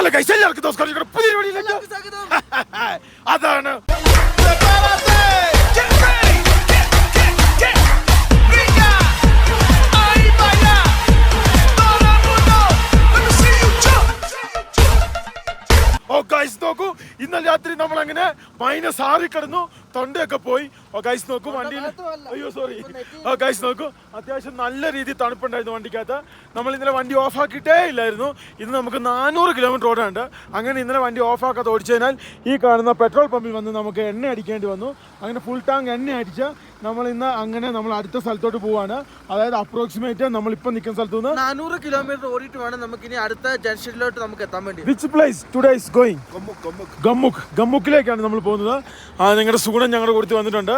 Hello guys, എല്ലാവർക്കും നമസ്കാരം. പുതിയ വീഡിയോയിലേക്ക് അതാണ് നോക്കൂ, ഇന്നലെ രാത്രി നമ്മൾ അങ്ങനെ -6 കിടന്നു, തൊണ്ടയൊക്കെ പോയി. ഗൈസ് നോക്കൂ, വണ്ടിയിൽ ഗൈസ് നോക്കൂ, അത്യാവശ്യം നല്ല രീതിയിൽ തണുപ്പുണ്ടായിരുന്നു വണ്ടിക്കകത്ത്. നമ്മൾ ഇന്നലെ വണ്ടി ഓഫ് ആക്കിയിട്ടേ ഇല്ലായിരുന്നു. ഇന്ന് നമുക്ക് 400 കിലോമീറ്റർ ഓടാണ്ട്. അങ്ങനെ ഇന്നലെ വണ്ടി ഓഫ് ആക്കാതെ ഓടിച്ചതിനാൽ ഈ കാണുന്ന പെട്രോൾ പമ്പിൽ വന്ന് നമുക്ക് എണ്ണ അടിക്കേണ്ടി വന്നു. അങ്ങനെ ഫുൾ ടാങ്ക് എണ്ണ അടിച്ച് നമ്മൾ ഇന്ന് അങ്ങനെ നമ്മൾ അടുത്ത സ്ഥലത്തോട്ട് പോവാണ്. അതായത് അപ്രോക്സിമേറ്റ് നമ്മളിപ്പോൾ നിൽക്കുന്ന സ്ഥലത്ത് നിന്ന് 400 കിലോമീറ്റർ ഓടിയിട്ട് വേണം നമുക്ക് ഇനി അടുത്ത ജംഗ്ഷനിലോട്ട് നമുക്ക് എത്താൻ വേണ്ടി. Which place today is going? ഗമ്മുക്കിലേക്കാണ് നമ്മൾ പോകുന്നത്. നിങ്ങളുടെ സുഗുണം ഞങ്ങളുടെ കൊടുത്ത് വന്നിട്ടുണ്ട്.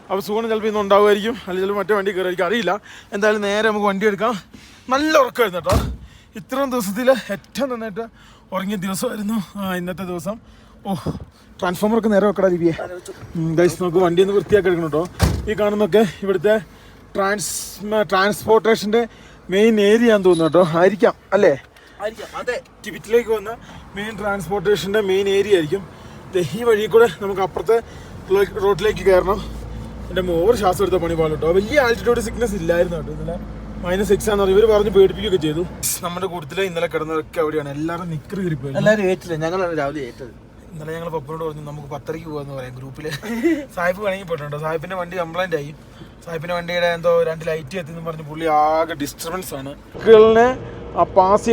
അപ്പോൾ സുഗുണം ചിലപ്പോൾ ഇന്ന് ഉണ്ടാവുമായിരിക്കും, അല്ലെങ്കിൽ ചിലപ്പോൾ മറ്റേ വണ്ടി കയറിയിരിക്കും, അറിയില്ല. എന്തായാലും നേരെ നമുക്ക് വണ്ടി എടുക്കാം. നല്ല ഉറക്കമായിരുന്നു കേട്ടോ. ഇത്രയും ദിവസത്തിൽ ഏറ്റവും നന്നായിട്ട് ഉറങ്ങിയ ദിവസമായിരുന്നു ഇന്നത്തെ ദിവസം. ട്രാൻസ്ഫോമറൊക്കെ നേരെ വെക്കടാ ലിപിയെ. ഗൈസ് നമുക്ക് വണ്ടി ഒന്ന് വൃത്തിയാക്കി എടുക്കണം കേട്ടോ. ഈ കാണുന്നൊക്കെ ഇവിടുത്തെ ട്രാൻസ്പോർട്ടേഷൻ്റെ മെയിൻ ഏരിയ ആണെന്ന് തോന്നുന്നു കേട്ടോ. ആയിരിക്കാം അല്ലേ? അതെ, ടിബറ്റിലേക്ക് വന്ന മെയിൻ ട്രാൻസ്പോർട്ടേഷൻ്റെ മെയിൻ ഏരിയ ആയിരിക്കും. ഈ വഴി കൂടെ നമുക്ക് അപ്പുറത്തെ റോഡിലേക്ക് കയറണം. എൻ്റെ മോർ ശ്വാസം എടുത്ത പണി പാടും കേട്ടോ. വലിയ ആൾട്ടിറ്റ്യൂഡ് സിക്നസ് ഇല്ലായിരുന്നു കേട്ടോ. ഇന്നലെ -6 ആണെന്ന് പറയും. ഇവർ പറഞ്ഞ് പേടിപ്പിക്കുകയൊക്കെ ചെയ്തു. നമ്മുടെ കൂട്ടത്തിലെ ഇന്നലെ കിടന്നതൊക്കെ അവിടെയാണ്. എല്ലാവരും നിക്കറ് കയറിപ്പോയി. എല്ലാവരും ഏറ്റില്ല, ഞങ്ങളാണ് രാവിലെ ഏറ്റത്. ഇന്നലെ ഞങ്ങൾ പപ്പനോട് പറഞ്ഞു നമുക്ക് 10:30 പോകാമെന്ന് പറയാം ഗ്രൂപ്പിൽ. സാഹിബ് വേണമെങ്കിൽ പോയിട്ടുണ്ടോ. സാഹിബിൻ്റെ വണ്ടി കംപ്ലൈൻ്റ് ആയി. സാഹിബിൻ്റെ വണ്ടിയുടെ എന്തോ 2 ലൈറ്റ് എത്തിയെന്ന് പറഞ്ഞ് പുള്ളി ആകെ ഡിസ്റ്റർബൻസ് ആണ്. കുട്ടികളിനെ പാസ്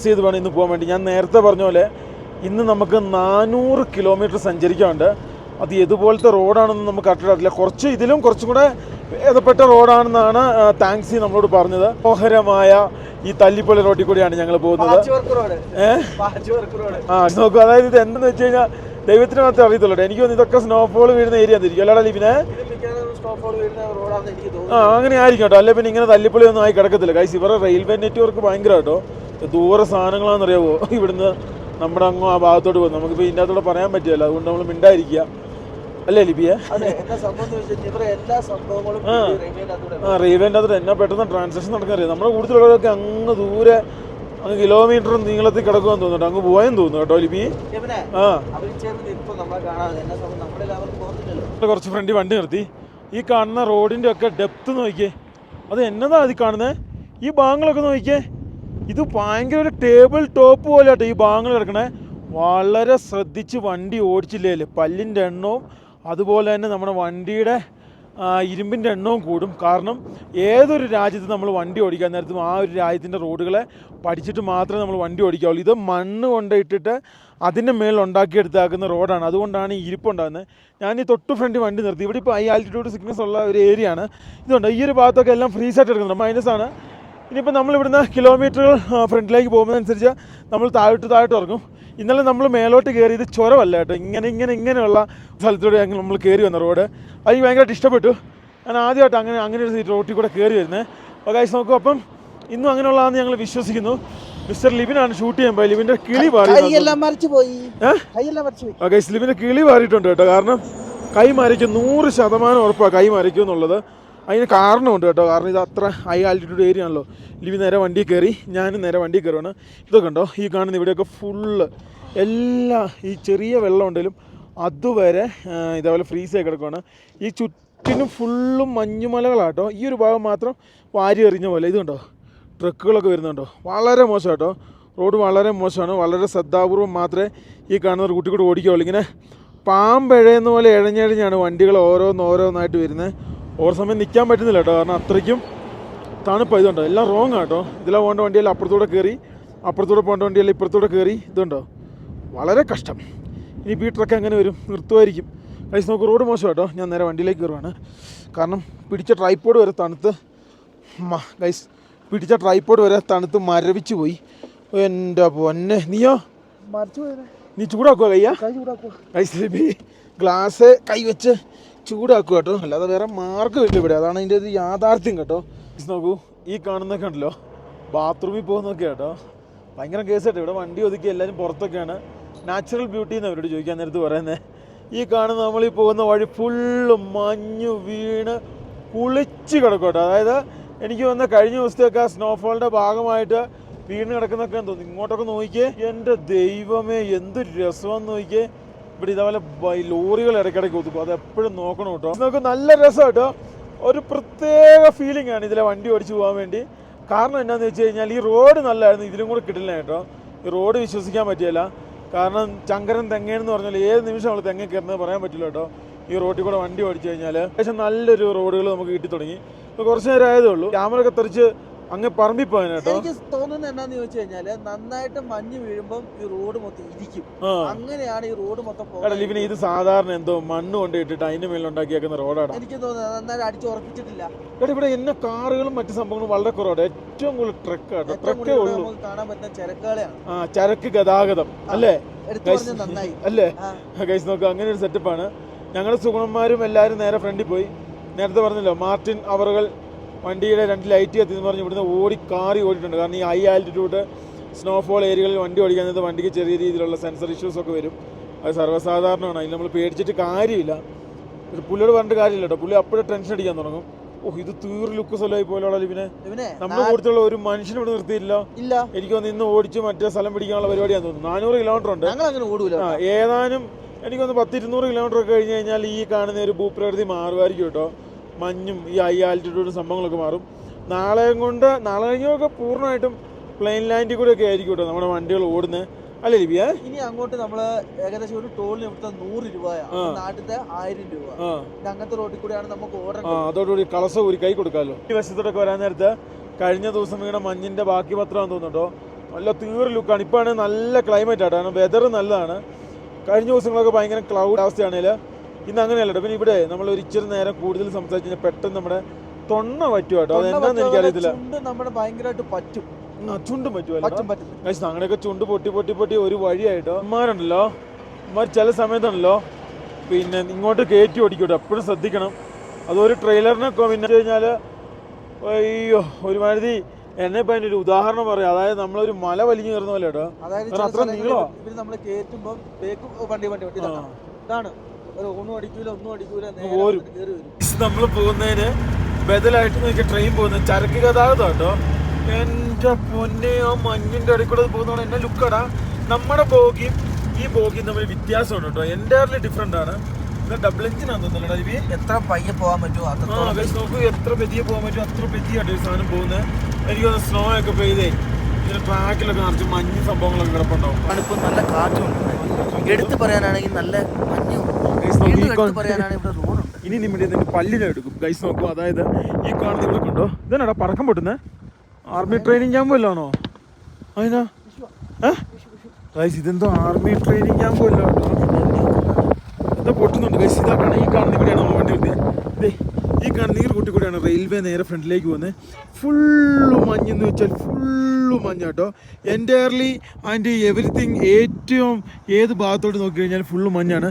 ചെയ്ത് വേണം ഇന്ന് പോകാൻ വേണ്ടി. ഞാൻ നേരത്തെ പറഞ്ഞ പോലെ ഇന്ന് നമുക്ക് 400 കിലോമീറ്റർ സഞ്ചരിക്കാറുണ്ട്. അത് ഏതുപോലത്തെ റോഡാണെന്ന് നമുക്ക് അറിയില്ല. ഇതിലും കുറച്ചും കൂടെ ഭേദപ്പെട്ട റോഡാണെന്നാണ് താങ്ക്സി നമ്മളോട് പറഞ്ഞത്. മനോഹരമായ ഈ തല്ലിപ്പൊളി റോഡിൽ കൂടിയാണ് ഞങ്ങൾ പോകുന്നത്. നോക്കൂ, അതായത് ഇത് എന്തെന്ന് വെച്ച് കഴിഞ്ഞാൽ ദൈവത്തിന് മാത്രമേ അറിയത്തുള്ളൂ. എനിക്ക് തോന്നുന്നു ഇതൊക്കെ സ്നോഫോൾ വീഴുന്ന ഏരിയ ആയിരിക്കും അല്ലാതെ ലിപിനെ. അങ്ങനെ ആയിരിക്കും കേട്ടോ. അല്ലെ പിന്നെ ഇങ്ങനെ തല്ലിപ്പൊളി ഒന്നും ആയി കിടക്കത്തില്ല. ഗൈസ് ഇവരുടെ റെയിൽവേ നെറ്റ്വർക്ക് ഭയങ്കര കേട്ടോ. ദൂരെ സാധനങ്ങളാണെന്നറിയാവോ ഇവിടുന്ന് നമ്മുടെ അങ്ങോ ആ ഭാഗത്തോട്ട് പോകും. നമുക്കിപ്പോൾ ഇതിൻ്റെ അകത്തോടെ പറയാൻ പറ്റില്ല. അതുകൊണ്ട് നമ്മൾ മിണ്ടായിരിക്കുക അല്ലേ ലിപിയെ? റെയിൽവേൻ്റെ അകത്തോട്ട് എന്നാ പെട്ടെന്ന് ട്രാൻസാക്ഷൻ നടക്കാറില്ല. നമ്മുടെ കൂടുതലുള്ളതൊക്കെ അങ്ങ് ദൂരെ അങ്ങ് കിലോമീറ്റർ നീളത്തിൽ കിടക്കുമെന്ന് തോന്നുന്നുണ്ട്. അങ്ങ് പോയെന്ന് തോന്നുന്നു കേട്ടോ ലിപി. കുറച്ച് ഫ്രണ്ട് വണ്ടി നിർത്തി. ഈ കാണുന്ന റോഡിൻ്റെ ഒക്കെ ഡെപ്ത് നോക്കിയേ. അത് എന്നതാ അത് കാണുന്നത്? ഈ ഭാഗങ്ങളൊക്കെ നോക്കിയേ. ഇത് ഭയങ്കര ഒരു ടേബിൾ ടോപ്പ് പോലെ കേട്ടോ ഈ ഭാഗങ്ങൾ കിടക്കണേ. വളരെ ശ്രദ്ധിച്ച് വണ്ടി ഓടിച്ചില്ലേ പല്ലിൻ്റെ എണ്ണവും അതുപോലെ തന്നെ നമ്മുടെ വണ്ടിയുടെ ഇരുമ്പിൻ്റെ എണ്ണവും കൂടും. കാരണം ഏതൊരു രാജ്യത്ത് നമ്മൾ വണ്ടി ഓടിക്കാൻ നേരത്തും ആ ഒരു രാജ്യത്തിൻ്റെ റോഡുകളെ പഠിച്ചിട്ട് മാത്രമേ നമ്മൾ വണ്ടി ഓടിക്കാവുള്ളൂ. ഇത് മണ്ണ് കൊണ്ടിട്ടിട്ട് അതിൻ്റെ മേളിൽ ഉണ്ടാക്കിയെടുത്താക്കുന്ന റോഡാണ്. അതുകൊണ്ടാണ് ഈ ഇരിപ്പുണ്ടാകുന്നത്. ഞാൻ ഈ തൊട്ട് ഫ്രണ്ട് വണ്ടി നിർത്തി. ഇവിടെ ഇപ്പോൾ ഹൈ ആൾട്ടിറ്റ്യൂഡ് സിക്നസ് ഉള്ള ഒരു ഏരിയ ആണ്. ഇതുണ്ട് ഈ ഒരു ഭാഗത്തൊക്കെ എല്ലാം ഫ്രീസായിട്ട് എടുക്കുന്നുണ്ട്. മൈനസാണ്. ഇനിയിപ്പോൾ നമ്മളിവിടുന്ന് കിലോമീറ്ററുകൾ ഫ്രണ്ടിലേക്ക് പോകുന്നതനുസരിച്ച് നമ്മൾ താഴോട്ട് ഇറങ്ങും. ഇന്നലെ നമ്മൾ മേലോട്ട് കയറിയത് ചുരമല്ല കേട്ടോ. ഇങ്ങനെയുള്ള സ്ഥലത്തൂടെ നമ്മൾ കയറി വന്ന റോഡ്. അത് എനിക്ക് ഭയങ്കരമായിട്ട് ഇഷ്ടപ്പെട്ടു. ഞാൻ ആദ്യമായിട്ട് അങ്ങനെ ഒരു റോട്ടിൽ കൂടെ കയറി വരുന്നത്. അപ്പോൾ ഗൈസ് നോക്കും. അപ്പം ഇന്നും അങ്ങനെയുള്ളതാണെന്ന് ഞങ്ങൾ വിശ്വസിക്കുന്നു. മിസ്റ്റർ ലിബിനാണ് ഷൂട്ട് ചെയ്യാൻ പോയി. ലിബിൻ്റെ കിളി മാറി. ഗൈസ് ലിബിൻ്റെ കിളി മാറിയിട്ടുണ്ട് കേട്ടോ. കാരണം കൈ മരയ്ക്കും 100% ഉറപ്പാണ് കൈ മരയ്ക്കും എന്നുള്ളത്. അതിന് കാരണമുണ്ട് കേട്ടോ. കാരണം ഇത് അത്ര ഹൈ ആൾട്ടിറ്റ്യൂഡ് ഏരിയ ആണല്ലോ. ലിബി നേരെ വണ്ടി കയറി, ഞാനും നേരെ വണ്ടി കയറുവാണ്. ഇതൊക്കെ ഉണ്ടോ ഈ കാണുന്ന ഇവിടെയൊക്കെ ഫുള്ള് എല്ലാ ഈ ചെറിയ വെള്ളം ഉണ്ടെങ്കിലും അതുവരെ ഇതേപോലെ ഫ്രീസായി കിടക്കുകയാണ്. ഈ ചുറ്റിനും ഫുള്ളും മഞ്ഞുമലകളാട്ടോ. ഈ ഒരു ഭാഗം മാത്രം വാരി എറിഞ്ഞ പോലെ. ഇതുണ്ടോ ട്രക്കുകളൊക്കെ വരുന്നുണ്ടോ. വളരെ മോശം കേട്ടോ. റോഡ് വളരെ മോശമാണ്. വളരെ ശ്രദ്ധാപൂർവം മാത്രമേ ഈ കാണുന്ന റൂട്ടിൽ കൂടെ ഓടിക്കുകയുള്ളൂ. ഇങ്ങനെ പാമ്പഴയുന്ന പോലെ ഇഴഞ്ഞിഴഞ്ഞാണ് വണ്ടികൾ ഓരോന്നായിട്ട് വരുന്നത്. ഓരോ സമയം നിൽക്കാൻ പറ്റുന്നില്ല കേട്ടോ. കാരണം അത്രയ്ക്കും തണുപ്പാണ്. ഇതുണ്ടോ എല്ലാം റോങ് ആട്ടോ. ഇതിലെ പോകേണ്ട വണ്ടിയെല്ലാം അപ്പുറത്തൂടെ കയറി, അപ്പുറത്തൂടെ പോകേണ്ട വണ്ടിയെല്ലാം ഇപ്പുറത്തൂടെ കയറി. ഇതുണ്ടോ വളരെ കഷ്ടം. ഇനി ഈ ട്രക്ക് എങ്ങനെ വരും? നിർത്തുമായിരിക്കും. ഗൈസ് നമുക്ക് റോഡ് മോശം കേട്ടോ. ഞാൻ നേരെ വണ്ടിയിലേക്ക് കയറുവാണ്. കാരണം പിടിച്ച ട്രൈപ്പോഡ് വരെ തണുത്ത് മരവിച്ച് പോയി. എൻ്റെ പൊന്നെ. നീയോ നീ ചൂടാക്കുക കയ്യാ? ഗൈസ് ഗ്ലാസ് കൈ വെച്ച് ചൂടാക്കുക കേട്ടോ. അല്ലാതെ വേറെ മാർഗ്ഗമില്ല ഇവിടെ. അതാണ് അതിൻ്റെ ഒരു യാഥാർത്ഥ്യം കേട്ടോ. നോക്കൂ ഈ കാണുന്നൊക്കെ ഉണ്ടല്ലോ ബാത്റൂമിൽ പോകുന്നൊക്കെ കേട്ടോ. ഭയങ്കര കേസായിട്ട് ഇവിടെ വണ്ടി ഒതുക്കി എല്ലാവരും പുറത്തൊക്കെയാണ്. നാച്ചുറൽ ബ്യൂട്ടി എന്ന് അവരോട് ചോദിക്കാൻ നേരത്ത് പറയുന്നത്. ഈ കാണുന്ന നമ്മളീ പോകുന്ന വഴി ഫുള്ള് മഞ്ഞ് വീണ് കുളിച്ച് കിടക്കും കേട്ടോ. അതായത് എനിക്ക് വന്ന കഴിഞ്ഞ ദിവസത്തെയൊക്കെ സ്നോഫോളിൻ്റെ ഭാഗമായിട്ട് വീണ് കിടക്കുന്നൊക്കെ തോന്നി. ഇങ്ങോട്ടൊക്കെ നോക്കിയേ, എൻ്റെ ദൈവമേ എന്ത് രസമാണെന്ന് നോക്കിയേ. ഇവിടെ ഇതേപോലെ ലോറികൾ ഇടയ്ക്കിടയ്ക്ക് ഒതുക്കും, അത് എപ്പോഴും നോക്കണം കേട്ടോ. നമുക്ക് നല്ല രസം കേട്ടോ, ഒരു പ്രത്യേക ഫീലിംഗ് ആണ് ഇതിലെ വണ്ടി ഓടിച്ചു പോകാൻ വേണ്ടി. കാരണം എന്നാന്ന് വെച്ച് കഴിഞ്ഞാൽ ഈ റോഡ് നല്ലതായിരുന്നു, ഇതിലും കൂടെ കിട്ടില്ല കേട്ടോ. ഈ റോഡ് വിശ്വസിക്കാൻ പറ്റിയല്ല, കാരണം ചങ്കരൻ തെങ്ങേന്ന് പറഞ്ഞാൽ ഏത് നിമിഷം നമ്മൾ തെങ്ങ കയറുന്നത് പറയാൻ പറ്റില്ല കേട്ടോ. ഈ റോഡിൽ കൂടെ വണ്ടി ഓടിച്ചു കഴിഞ്ഞാൽ പക്ഷേ നല്ലൊരു റോഡുകൾ നമുക്ക് കിട്ടി തുടങ്ങി. ഇപ്പോൾ കുറച്ച് നേരം ആയതേ ഉള്ളൂ, ക്യാമറയൊക്കെ തെറിച്ച് അങ്ങ് പറമ്പിൽ പോകാൻ കേട്ടോ. എനിക്ക് തോന്നുന്നത് എന്നാന്ന് ചോദിച്ചു കഴിഞ്ഞാല് നന്നായിട്ട് മഞ്ഞ് വീഴുമ്പോൾ ഈ റോഡ് മൊത്തം ഇരിക്കും, അങ്ങനെയാണ് ഈ റോഡ് മൊത്തം പോകുന്നത്. പിന്നെ ഇത് സാധാരണ എന്തോ മണ്ണ് കൊണ്ട് ഇട്ടിട്ട് അതിന്റെ മേളിൽ ഉണ്ടാക്കിയേക്കുന്ന റോഡാണ്. എനിക്ക് തോന്നുന്നത് നന്നായിട്ട് അടിച്ചുറപ്പിച്ചിട്ടില്ല. ഇവിടെ ഇവിടെ എന്നെ കാറുകളും മറ്റു സംഭവങ്ങളും വളരെ കുറവാണ്. ഏറ്റവും കൂടുതൽ ട്രക്കാണ്, ട്രക്കേ ഉള്ളൂ. കാണാൻ പറ്റുന്ന ചരക്കുകളെയാണ്, ചരക്ക് ഗതാഗതം അല്ലേ നന്നായി അല്ലേ ഗൈസ്. നോക്കുക, അങ്ങനെ ഒരു സെറ്റപ്പാണ്. ഞങ്ങൾ സുഗുണന്മാരും എല്ലാവരും നേരെ ഫ്രണ്ടിൽ പോയി. നേരത്തെ പറഞ്ഞല്ലോ, മാർട്ടിൻ അവറുകൾ വണ്ടിയുടെ 2 ലൈറ്റ് കത്തിന്ന് പറഞ്ഞ് ഇവിടുന്ന് കാറി ഓടിയിട്ടുണ്ട്. കാരണം ഈ ഹൈ ആൽറ്റിറ്റ്യൂഡ് സ്നോഫോൾ ഏരിയകളിൽ വണ്ടി ഓടിക്കുന്നത് വണ്ടിക്ക് ചെറിയ രീതിയിലുള്ള സെൻസർ ഇഷ്യൂസ് ഒക്കെ വരും. അത് സർവ്വസാധാരണമാണ്, അതിൽ നമ്മൾ പേടിച്ചിട്ട് കാര്യമില്ല. പുള്ളിയോട് പറഞ്ഞിട്ട് കാര്യമില്ല കേട്ടോ, പുള്ളി അപ്പോഴും ടെൻഷൻ അടിക്കാൻ തുടങ്ങും. ഇത് തീർ ലുക്ക് സ്ഥലമായി പോലുള്ള ഇവനെ നമ്മുടെ കൂടുതലുള്ള ഒരു മനുഷ്യനെ ഇവിടെ നിർത്തിയില്ല. എനിക്ക് തോന്നുന്നു ഇന്ന് ഓടിച്ച് മറ്റേ സ്ഥലം പിടിക്കാനുള്ള പരിപാടിയാന്ന് തോന്നുന്നു. 400 കിലോമീറ്റർ ഉണ്ട്. ഏതാനും എനിക്കൊന്ന് 10-200 കിലോമീറ്റർ ഒക്കെ കഴിഞ്ഞ് കഴിഞ്ഞാൽ ഈ കാണുന്ന ഒരു ഭൂപ്രകൃതി മാറുമായിരിക്കും കേട്ടോ. മഞ്ഞും ഈ ഹൈ ആൽറ്റിറ്റ്യൂഡും സംഭവങ്ങളൊക്കെ മാറും. നാളെ കഴിഞ്ഞൊക്കെ പൂർണ്ണമായിട്ടും പ്ലെയിൻ ലാൻഡിൽ കൂടെ ഒക്കെ ആയിരിക്കും കേട്ടോ നമ്മുടെ വണ്ടികൾ ഓടുന്നത്, അല്ലേ ലിബിയ? ഇനി അങ്ങോട്ട് നമ്മള് ഏകദേശം ഒരു ടോളിന് ഇവിടുത്തെ 100 രൂപയാണ്, നാട്ടിലത്തെ 1000 രൂപ. അങ്ങനത്തെ റോഡിൽ കൂടെയാണ് നമുക്ക് ഓടുന്നത്. അതോടുകൂടി കളസ ഒരു കൈ കൊടുക്കാമല്ലോ. ഈ വശത്തോടൊക്കെ വരാൻ നേരത്ത് കഴിഞ്ഞ ദിവസം വീണ മഞ്ഞിന്റെ ബാക്കി പത്രമാണെന്ന് തോന്നുന്നുണ്ടോ. നല്ല തീർ ലുക്കാണ്. ഇപ്പാണ് നല്ല ക്ലൈമറ്റ് ആട്ടോ, കാരണം വെതർ നല്ലതാണ്. കഴിഞ്ഞ ദിവസങ്ങളൊക്കെ ഭയങ്കര ക്ലൗഡ് അവസ്ഥയാണെങ്കിൽ ഇന്ന് അങ്ങനെയല്ല കേട്ടോ. പിന്നെ ഇവിടെ നമ്മൾ ഒരു ഇച്ചിരി നേരം കൂടുതൽ സംസാരിച്ച് കഴിഞ്ഞാൽ പെട്ടെന്ന് നമ്മുടെ തൊണ്ണ പറ്റും കേട്ടോ. അതെന്താന്ന് എനിക്കറിയത്തില്ല, നമ്മുടെ ഭയങ്കരമായിട്ട് പറ്റും, ചുണ്ടും പറ്റുമല്ലോ. അങ്ങനെയൊക്കെ ചുണ്ട് പൊട്ടി ഒരു വഴിയായിട്ടോ. അമ്മമാരുണ്ടല്ലോ, അമ്മമാർ ചില സമയത്തുണ്ടല്ലോ പിന്നെ ഇങ്ങോട്ട് കയറ്റി ഓടിക്കോട്ടോ, എപ്പോഴും ശ്രദ്ധിക്കണം. അതൊരു ട്രെയിലറിനൊക്കെ പിന്നെ കഴിഞ്ഞാൽ അയ്യോ ഒരുമാതിരി എന്നെ ഇപ്പം അതിൻ്റെ ഒരു ഉദാഹരണം പറയാം. അതായത് നമ്മളൊരു മല വലിഞ്ഞു കയറുന്ന പോലെ കേട്ടോ, അത്ര നീളോ. നമ്മൾ കയറ്റുമ്പോൾ ഇതാണ് ഒന്നും അടിക്കൂല നമ്മൾ പോകുന്നതിന് ബദലായിട്ട് നോക്കിയ ട്രെയിൻ പോകുന്നത് ചരക്ക് ഗതാഗതം കേട്ടോ. എൻ്റെ പൊന്നെ, ആ മഞ്ഞിൻ്റെ ഇടയിൽ കൂടെ പോകുന്നതാണ് എന്നെ ലുക്കടാ. നമ്മുടെ ബോഗിയും ഈ ബോഗിയും തമ്മിൽ വ്യത്യാസമുണ്ട് കേട്ടോ, എൻ്റയർലി ഡിഫറെൻ്റ് ആണ്. ഡബിൾ എഞ്ചിനാന്ന് തോന്നുന്നല്ലോ. എത്ര പയ്യെ പോകാൻ പറ്റുമോ നോക്കൂ, എത്ര പതിയെ പോകാൻ പറ്റുമോ അത്ര പതിയായിട്ട് ഈ സാധനം പോകുന്നത്. എനിക്കൊന്ന് സ്നോ ഒക്കെ പെയ്തേ ഇതിന്റെ ട്രാക്കിലൊക്കെ നിറച്ച് മഞ്ഞ് സംഭവങ്ങളൊക്കെ കിടപ്പുണ്ടാവും. ഇപ്പൊ നല്ല കാറ്റുണ്ട്, എടുത്ത് പറയാനാണെങ്കിൽ നല്ല മഞ്ഞും. ഇനി നിങ്ങളുടെ പല്ലിനെ എടുക്കും ഗൈസ്. നോക്കൂ, അതായത് ഈ കാണുന്ന ഇവിടെ കണ്ടോ, ഇതാണോ പറക്കം പൊട്ടുന്നത്? ആർമി ട്രെയിനിങ് ക്യാമ്പ് വല്ലാണോ? അതിനാ ഗൈസ്, ഇതെന്തോ ആർമി ട്രെയിനിങ് ക്യാമ്പ് വല്ലോ എന്താ പൊട്ടുന്നുണ്ട് ഗൈസ്. ഇതാക്കാണ് ഈ കാണുന്ന ഇവിടെയാണ് നമ്മൾ വണ്ടി നിർത്തിയത്. ഈ കാണുന്ന ഈ റൂട്ടിൽ കൂടെയാണ് റെയിൽവേ നേരെ ഫ്രണ്ടിലേക്ക് പോകുന്നത്. ഫുള്ള് മഞ്ഞെന്ന് വെച്ചാൽ ഫുള്ള് മഞ്ഞ കേട്ടോ, എൻ്റയർലി ആൻഡ് എവറിത്തിങ്. ഏറ്റവും ഏത് ഭാഗത്തോട്ട് നോക്കി കഴിഞ്ഞാൽ ഫുള്ള് മഞ്ഞാണ്.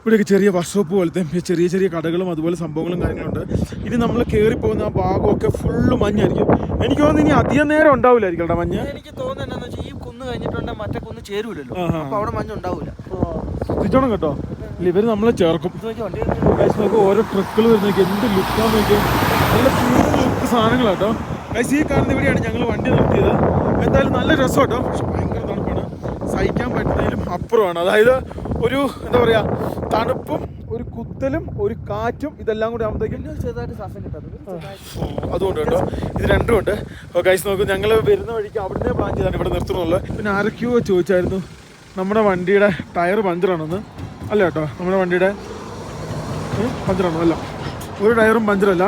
ഇവിടെയൊക്കെ ചെറിയ വർക്ക്ഷോപ്പ് പോലത്തെ ചെറിയ ചെറിയ കടകളും അതുപോലെ സംഭവങ്ങളും കാര്യങ്ങളുണ്ട്. ഇനി നമ്മൾ കയറിപ്പോകുന്ന ആ ഭാഗമൊക്കെ ഫുള്ള് മഞ്ഞായിരിക്കും. എനിക്ക് തോന്നുന്നു ഇനി അധികം നേരം ഉണ്ടാവില്ലായിരിക്കും കേട്ടോ മഞ്ഞ്. എനിക്ക് തോന്നുന്നത് എന്താണെന്ന് വെച്ചാൽ ഈ കുന്ന് കഴിഞ്ഞിട്ടുണ്ട് മറ്റേ കുന്ന് ചേരൂലല്ലോ, അപ്പോൾ അവിടെ മഞ്ഞ് ഉണ്ടാവില്ല. ശ്രദ്ധിച്ചോണം കേട്ടോ, ഇവർ നമ്മളെ ചേർക്കും. ഓരോ ട്രക്കുകൾ വരുന്നതൊക്കെ എന്ത് ലുക്കാന്ന് നോക്കിയാൽ നല്ല ലുക്ക് സാധനങ്ങളാട്ടോ. ഗൈസ്, ഈ കാണുന്ന ഇവിടെയാണ് ഞങ്ങൾ വണ്ടി നിർത്തിയത്. എന്തായാലും നല്ല രസം കേട്ടോ, പക്ഷെ ഭയങ്കര തണുപ്പാണ്, സഹിക്കാൻ പറ്റുന്നതിലും അപ്പുറമാണ്. അതായത് ഒരു എന്താ പറയുക, തണുപ്പും ഒരു കുത്തലും ഒരു കാറ്റും ഇതെല്ലാം കൂടി ആകുമ്പോഴത്തേക്കും ചെറുതായിട്ട് ശ്വാസം കിട്ടുന്നത്. അതുകൊണ്ട് കേട്ടോ, ഇത് രണ്ടും ഉണ്ട്. ഗൈസ് നോക്കൂ, ഞങ്ങൾ വരുന്ന വഴിക്ക് അവിടുന്ന് പ്ലാൻ ചെയ്താണ് ഇവിടെ നിർത്തുന്നുള്ളത്. പിന്നെ ആരൊക്കെയോ ചോദിച്ചായിരുന്നു നമ്മുടെ വണ്ടിയുടെ ടയർ പഞ്ചറാണെന്ന്. അല്ല കേട്ടോ, നമ്മുടെ വണ്ടിയുടെ പഞ്ചറാണോ? അല്ല, ഒരു ടയറും പഞ്ചറല്ല.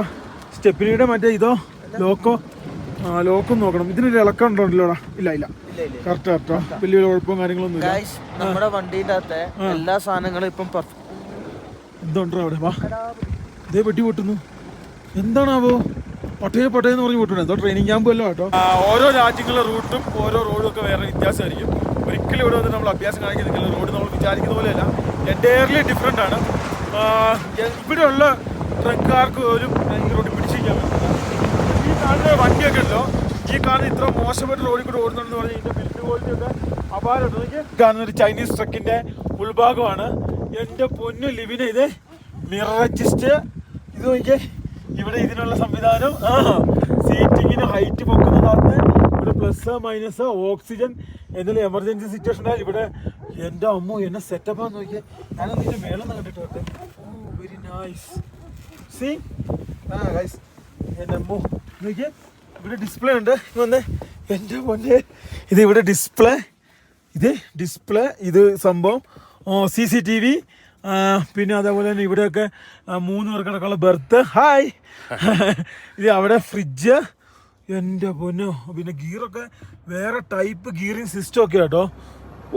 സ്റ്റെപ്പിനിയുടെ മറ്റേ ഇതോ ലോക്കോ ലോക്കും നോക്കണം. ഇതിനൊരു ഇളക്കം ഉണ്ടോടാ? ഇല്ല കറക്റ്റ് കറക്റ്റാ, വലിയ കുഴപ്പവും കാര്യങ്ങളൊന്നും ഇല്ല. നമ്മുടെ വണ്ടിയുടെ അകത്തെ എല്ലാ സാധനങ്ങളും ഇപ്പം എന്തുണ്ടോ അവിടെ? വാ, ഇതേ പെട്ടി പൊട്ടുന്നു. എന്താണാവോ? പട്ടയെന്ന് പറഞ്ഞ് പൊട്ടുന്നത് എന്തോ ട്രെയിനിങ് ക്യാമ്പ് അല്ലോ കേട്ടോ. ഓരോ രാജ്യങ്ങളുടെ റൂട്ടും ഓരോ റോഡും ഒക്കെ വേറെ വ്യത്യാസമായിരിക്കും. ഒരിക്കലും ഇവിടെ വന്ന് നമ്മൾ അഭ്യാസം കാണിക്കുന്നില്ല. റോഡ് നമ്മൾ വിചാരിക്കുന്ന പോലെയല്ല, എൻ്റയർലി ഡിഫറെൻ്റ് ആണ്. ഇവിടെയുള്ള ട്രക്കാർക്ക് ഒരു റോഡ് പിടിച്ചിരിക്കാൻ പറ്റില്ല. ഈ കാണുന്ന വണ്ടിയൊക്കെ ഉണ്ടല്ലോ, ഈ കാണുന്ന ഇത്ര മോശപ്പെട്ട റോഡിൽ കൂടെ ഓടുന്നുണ്ടെന്ന് പറഞ്ഞാൽ ഇതിൻ്റെ ബിൽഡ് ക്വാളിറ്റി ഒക്കെ അപാരമുണ്ട്. കാണുന്ന ഒരു ചൈനീസ് ട്രക്കിൻ്റെ ഉൾഭാഗമാണ്. എൻ്റെ പൊന്നു ലിവിനെ, ഇത് മിറർ അഡ്ജസ്റ്റ്, ഇത് നോക്കിയേ. ഇവിടെ ഇതിനുള്ള സംവിധാനം, സീറ്റിങ്ങിന് ഹൈറ്റ് പൊക്കുന്നതാണ്. ഇവിടെ പ്ലസ് മൈനസ് ഓക്സിജൻ എന്തെങ്കിലും എമർജൻസി സിറ്റുവേഷൻ ആയാലും ഇവിടെ എൻ്റെ അമ്മോ എന്നെ സെറ്റപ്പാന്ന് നോക്കിയാൽ ഞാനൊന്നും ഇതിൻ്റെ മേളം കണ്ടിട്ട് വരട്ടെ. Very nice. സീ ഗൈസ് എൻ്റെ അമ്മോ നോക്കിയേ ഇവിടെ ഡിസ്പ്ലേ ഉണ്ട്. വന്നേ എൻ്റെ പൊന്നെ ഇത് ഇവിടെ ഡിസ്പ്ലേ ഇത് സംഭവം CCTV പിന്നെ അതേപോലെ തന്നെ ഇവിടെയൊക്കെ 3 പേർക്ക് കിടക്കാനുള്ള ബെർത്ത്. ഹായ് ഇത് അവിടെ ഫ്രിഡ്ജ്. എൻ്റെ പൊന്നോ പിന്നെ ഗിയറൊക്കെ വേറെ ടൈപ്പ് ഗിയറിങ് സിസ്റ്റം ഒക്കെ കേട്ടോ.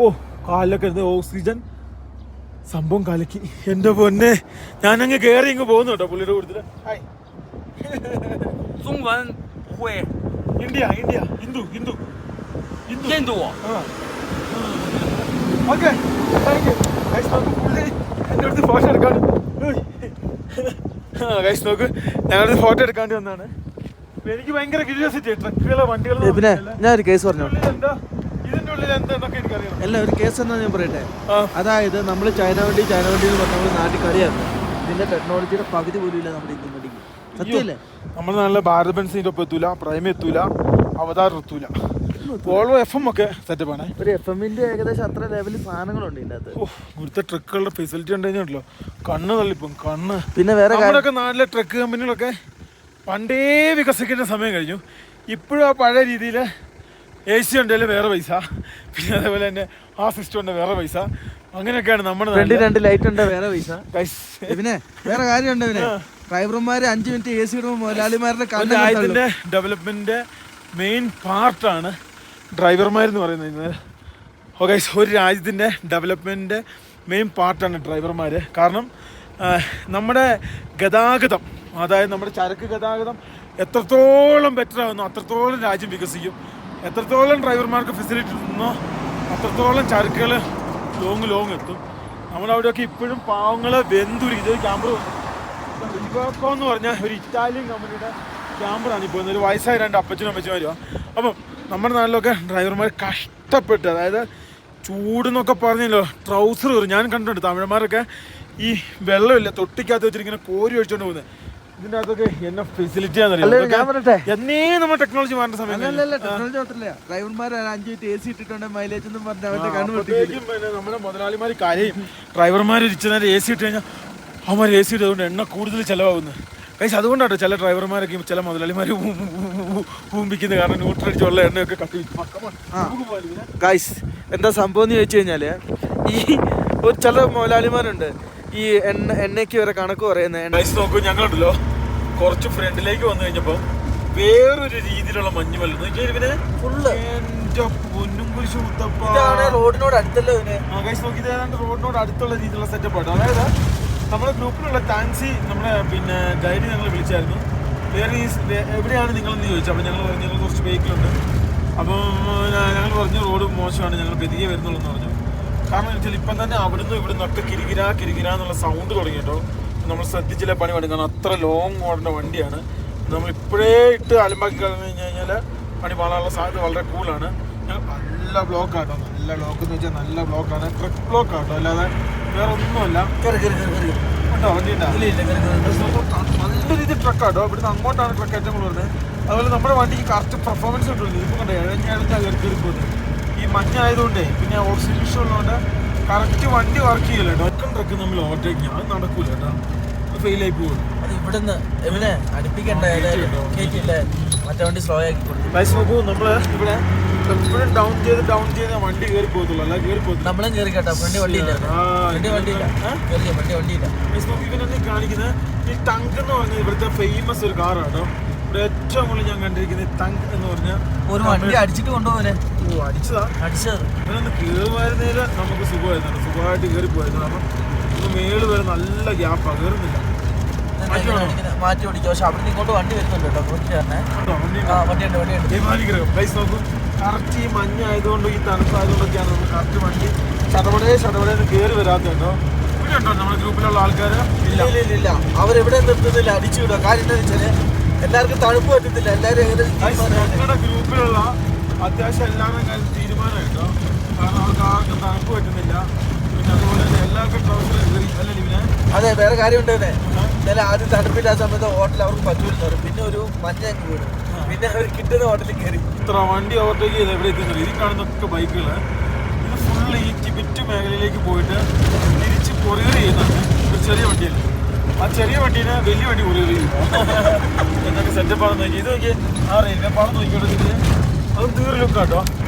ഓ കാലിലൊക്കെ ഇത് ഓക്സിജൻ സംഭവം കലക്കി. എൻ്റെ പൊന്നെ ഞാനങ്ങ് കയറി ഇങ്ങ് പോകുന്നു കേട്ടോ പുള്ളിയുടെ കൂടുതൽ. Hi India Hindu okay thank you. എൻ്റെ അടുത്ത് ഫോട്ടോ എടുക്കാണ്ട് ഗൈസ് നോക്ക് ഞങ്ങളുടെ ഫോട്ടോ എടുക്കാണ്ട് വന്നാണ്. എനിക്ക് ഭയങ്കര ക്യൂരിയോസിറ്റി ട്രക്കുകളെ വണ്ടികൾ. പിന്നെ ഞാൻ ഒരു കേസ് പറഞ്ഞു എന്താ ഇതിൻ്റെ ഉള്ളിൽ എന്തൊക്കെ എനിക്കറിയാം. അല്ല ഒരു കേസ് എന്താ ഞാൻ പറയട്ടെ. അതായത് നമ്മൾ ചൈന വണ്ടി എന്ന് പറഞ്ഞാൽ നമ്മൾ നാട്ടിൽ കളിയാണ്. ഇതിന്റെ ടെക്നോളജിയുടെ പകുതി പോലും ഇല്ല നമ്മുടെ ഇന്ത്യൻ വണ്ടിക്ക്. സത്യമല്ലേ? നമ്മുടെ നാട്ടിലെ ഭാരത് ബെൻസിന്റെ ഒപ്പം എത്തൂല, പ്രൈം എത്തൂല, അവതാർ എത്തൂല. വോൾവോ FM ഒക്കെ സെറ്റപ്പാണ്. ഒരു FM-ന്റെ ഏകദേശം അത്ര ലെവലിൽ സാധനങ്ങളുണ്ട് ഇതിനകത്ത്. ഇവിടുത്തെ ട്രക്കുകളുടെ ഫെസിലിറ്റി ഉണ്ടെങ്കിലോ കണ്ണ് തള്ളിപ്പം കണ്ണ്. പിന്നെ വേറെ നമ്മുടെയൊക്കെ നാട്ടിലെ ട്രക്ക് കമ്പനികളൊക്കെ പണ്ടേ വികസിക്കേണ്ട സമയം കഴിഞ്ഞു. ഇപ്പോഴും ആ പഴയ രീതിയിൽ AC ഉണ്ടെങ്കിൽ വേറെ പൈസ, പിന്നെ അതേപോലെ തന്നെ ആ സിസ്റ്റം ഉണ്ട് വേറെ പൈസ, അങ്ങനെയൊക്കെയാണ് നമ്മുടെ 2 ലൈറ്റ് ഉണ്ട് വേറെ പൈസ. പിന്നെ വേറെ കാര്യമുണ്ട്. പിന്നെ ഡ്രൈവർമാര് 5 മിനിറ്റ് AC ഇടുമ്പോൾ മുതലാളിമാരുടെ രാജ്യത്തിന്റെ ഡെവലപ്മെന്റിന്റെ മെയിൻ പാർട്ടാണ് ഡ്രൈവർമാരെന്ന് പറയുന്നത്. ഓക്കെ, ഒരു രാജ്യത്തിൻ്റെ ഡെവലപ്മെൻറ്റിൻ്റെ മെയിൻ പാർട്ടാണ് ഡ്രൈവർമാർ. കാരണം നമ്മുടെ ഗതാഗതം, അതായത് നമ്മുടെ ചരക്ക് ഗതാഗതം എത്രത്തോളം ബെറ്റർ ആകുന്നു അത്രത്തോളം രാജ്യം വികസിക്കും. എത്രത്തോളം ഡ്രൈവർമാർക്ക് ഫെസിലിറ്റി കിട്ടുന്നോ അത്രത്തോളം ചരക്കുകൾ ലോങ് എത്തും. നമ്മളവിടെയൊക്കെ ഇപ്പോഴും പാവങ്ങളെ വെന്തുരി. ഇത് ക്യാമ്പർ ഇവക്കോ എന്ന് പറഞ്ഞാൽ ഒരു ഇറ്റാലിയൻ കമ്പനിയുടെ ക്യാമ്പറാണ് ഇപ്പോൾ ഒരു വയസ്സായ 2 അപ്പച്ചനും അമ്മച്ചമാരുമാണ്. അപ്പം നമ്മുടെ നാട്ടിലൊക്കെ ഡ്രൈവർമാർ കഷ്ടപ്പെട്ട്, അതായത് ചൂടെന്നൊക്കെ പറഞ്ഞല്ലോ ട്രൗസർ കയറും. ഞാൻ കണ്ടിട്ടുണ്ട് തമിഴന്മാരൊക്കെ ഈ വെള്ളമില്ല തൊട്ടിക്കകത്ത് വെച്ചിട്ട് ഇങ്ങനെ കോരി ഒഴിച്ചോണ്ട് പോകുന്നത്. ഇതിൻ്റെ അകത്തൊക്കെ എന്നെ ഫെസിലിറ്റി എന്നേ നമ്മൾ ടെക്നോളജി മാറേണ്ട സമയം. ഡ്രൈവർമാർ 5 മിനിറ്റ് AC ഇട്ടിട്ടുണ്ട് മൈലേജ് എന്നും പറഞ്ഞ നമ്മുടെ മുതലാളിമാർ കരയും. ഡ്രൈവർമാർ ഇരിച്ചു നേരം AC ഇട്ട് കഴിഞ്ഞാൽ അവന്മാർ AC ഇട്ടതുകൊണ്ട് എണ്ണ കൂടുതൽ ചിലവാകുന്നത്. കൈസ് അതുകൊണ്ടാട്ടോ ചില ഡ്രൈവർമാരൊക്കെ ചില മുതലാളിമാർ ഊമ്പിക്കുന്നത്. കാരണം ന്യൂട്രടിച്ച് ഉള്ള എണ്ണയൊക്കെ കട്ടി. ഗൈസ് എന്താ സംഭവം എന്ന് ചോദിച്ചു കഴിഞ്ഞാല് ഈ ഒരു ചില മുതലാളിമാരുണ്ട് ഈ എണ്ണയ്ക്ക് വരെ കണക്ക് പറയുന്നത്. ഗൈസ് നോക്കൂ, ഞങ്ങളുണ്ടല്ലോ കുറച്ച് ഫ്രണ്ടിലേക്ക് വന്നു കഴിഞ്ഞപ്പോൾ വേറൊരു രീതിയിലുള്ള മഞ്ഞുമല്ല റോഡിനോട് അടുത്തല്ലോ. ഗൈസ് നോക്കി ഏതാണ്ട് റോഡിനോട് അടുത്തുള്ള രീതിയിലുള്ള സെറ്റപ്പാണ്. അതായത് നമ്മുടെ ഗ്രൂപ്പിലുള്ള ടാക്സി നമ്മുടെ പിന്നെ ഗൈഡ് ഞങ്ങൾ വിളിച്ചായിരുന്നു. എവിടെയാണ് നിങ്ങളെന്ന് ചോദിച്ചു. അപ്പോൾ ഞങ്ങൾ കുറച്ച് വെഹിക്കിളുണ്ട്. അപ്പം ഞങ്ങൾ പറഞ്ഞു റോഡ് മോശമാണ്, ഞങ്ങൾ പെരിയെ വരുന്നുള്ളൂ എന്ന് പറഞ്ഞു. കാരണം എന്ന് വെച്ചാൽ ഇപ്പം തന്നെ അവിടുന്ന് ഇവിടുന്നൊക്കെ കിരികിരാ എന്നുള്ള സൗണ്ട് തുടങ്ങി കേട്ടോ. നമ്മൾ ശ്രദ്ധിച്ചില്ല പണി പണി. കാരണം അത്ര ലോങ് ഓടുന്ന വണ്ടിയാണ്. നമ്മളിപ്പോഴേ ഇട്ട് അലമ്പാക്കി കഴിഞ്ഞ് കഴിഞ്ഞാൽ പണി പാടാനുള്ള സാധ്യത വളരെ കൂളാണ്. നല്ല ബ്ലോക്കാട്ടോ, നല്ല ബ്ലോക്ക് എന്ന് വെച്ചാൽ നല്ല ബ്ലോക്കാണ്. ട്രക്ക് ബ്ലോക്കാട്ടോ, അല്ലാതെ വേറെ ഒന്നുമല്ല. ഉണ്ടോ വണ്ടി ഉണ്ടോ? നല്ല രീതിയിൽ ട്രക്കാട്ടോ. ഇവിടുന്ന് അങ്ങോട്ടാണ് ട്രക്ക് ഏറ്റവും കൂടുതൽ വരുന്നത്. അതുപോലെ നമ്മുടെ വണ്ടിക്ക് കറക്റ്റ് പെർഫോമൻസ് കിട്ടുന്നത്. ഇതിപ്പോൾ കണ്ടോ ഇഴഞ്ഞാൽ കയറി പോകുന്നത്. ഈ മഞ്ഞായതുകൊണ്ടേ പിന്നെ ഓക്സിജൻ ഇഷ്യൂ ഉള്ളതുകൊണ്ട് കറക്റ്റ് വണ്ടി വർക്ക് ചെയ്യില്ല കേട്ടോ. ട്രക്ക് നമ്മൾ ഓവർടേക്ക് അത് നടക്കൂല കേട്ടോ, ഫെയിലായി പോകും. അത് ഇവിടുന്ന് അടുപ്പിക്കണ്ടേ മറ്റേ വണ്ടി സ്ലോ ആക്കി കൊടുക്കും. നോക്കൂ, നമ്മൾ ഇവിടെ എപ്പോഴും ഡൗൺ ചെയ്ത് വണ്ടി കയറി പോകത്തുള്ളൂ, അല്ല കയറി പോകത്തില്ല. നമ്മളും കയറി കേട്ടോ. വണ്ടിയില്ല. ഇവനെന്നെ കാണിക്കുന്നത് ഈ ടങ്ക് എന്ന് പറഞ്ഞ ഇവിടുത്തെ ഫേമസ് ഒരു കാറാണ് കേട്ടോ. ഇവിടെ ഏറ്റവും കൂടുതൽ ഞാൻ കണ്ടിരിക്കുന്നത് ടങ്ക് എന്ന് പറഞ്ഞാൽ ഒരു വണ്ടി അടിച്ചിട്ട് കൊണ്ടുപോകാൻ. അടിച്ചത് ഇവനൊന്ന് കയറുമായിരുന്നേല് നമുക്ക് സുഖമായിട്ട് കയറി പോയിരുന്നു. കാരണം ഇത് മേള് വരെ നല്ല ഗ്യാപ്പാണ്, കയറുന്നില്ല. മാറ്റി ഓടിക്കും. പക്ഷെ അവിടെ ഇങ്ങോട്ട് വണ്ടി വരുന്നുണ്ട് കേട്ടോ. നോക്കും കറക്റ്റ് ഈ മഞ്ഞായതുകൊണ്ട് ഈ തണുപ്പായതുകൊണ്ടൊക്കെയാണ് നമ്മൾ കറക്റ്റ് വണ്ടി ചടപടേന്ന് കയറി വരാത്ത കേട്ടോ. ഇവിടെ ഉണ്ടോ നമ്മുടെ ഗ്രൂപ്പിലുള്ള ആൾക്കാർ? ഇല്ല, അവരെവിടെ നിർത്തുന്നില്ല, അടിച്ചു വിടുക. കാര്യം എന്താ വെച്ചാല് എല്ലാവർക്കും തണുപ്പ് പറ്റത്തില്ല. എല്ലാവരും ഞങ്ങളുടെ ഗ്രൂപ്പിലുള്ള അത്യാവശ്യം എല്ലാവരും കാര്യം തീരുമാനമായിട്ടോ. കാരണം അവർക്ക് ആർക്കും തണുപ്പ് പറ്റുന്നില്ല. പിന്നെ അതുപോലെ തന്നെ എല്ലാവർക്കും ട്രൗസർ അല്ലേ ലിവിനെ. അതെ, വേറെ കാര്യം ഉണ്ട് തന്നെ. ആദ്യം തണുപ്പില്ലാത്ത സമയത്ത് ഹോട്ടൽ അവർക്ക് പറ്റൂലെന്ന് പറയും. പിന്നെ ഒരു മഞ്ഞ വീട്, പിന്നെ അവർ കിട്ടുന്ന ഹോട്ടലിൽ കയറി. ഇത്ര വണ്ടി ഓവർടേക്ക് ചെയ്ത് എവിടെ എത്തുന്നില്ല. ഈ കാണുന്നൊക്കെ ബൈക്കുകൾ ഇത് ഫുള്ള് ഈ ടിബറ്റ് മേഖലയിലേക്ക് പോയിട്ട് തിരിച്ച് കൊറിയർ ചെയ്യുന്നുണ്ട്. ഒരു ചെറിയ വണ്ടിയല്ല, ആ ചെറിയ വണ്ടീനെ വലിയ വണ്ടി കൊറിയർ ചെയ്യും. എന്നൊക്കെ സെറ്റപ്പാണെന്ന് നോക്കി. ഇത് നോക്കി ആ റെയിൽവേ പാളം നോക്കിയോട്ടെ. അത് തീർ ലുക്കാട്ടോ.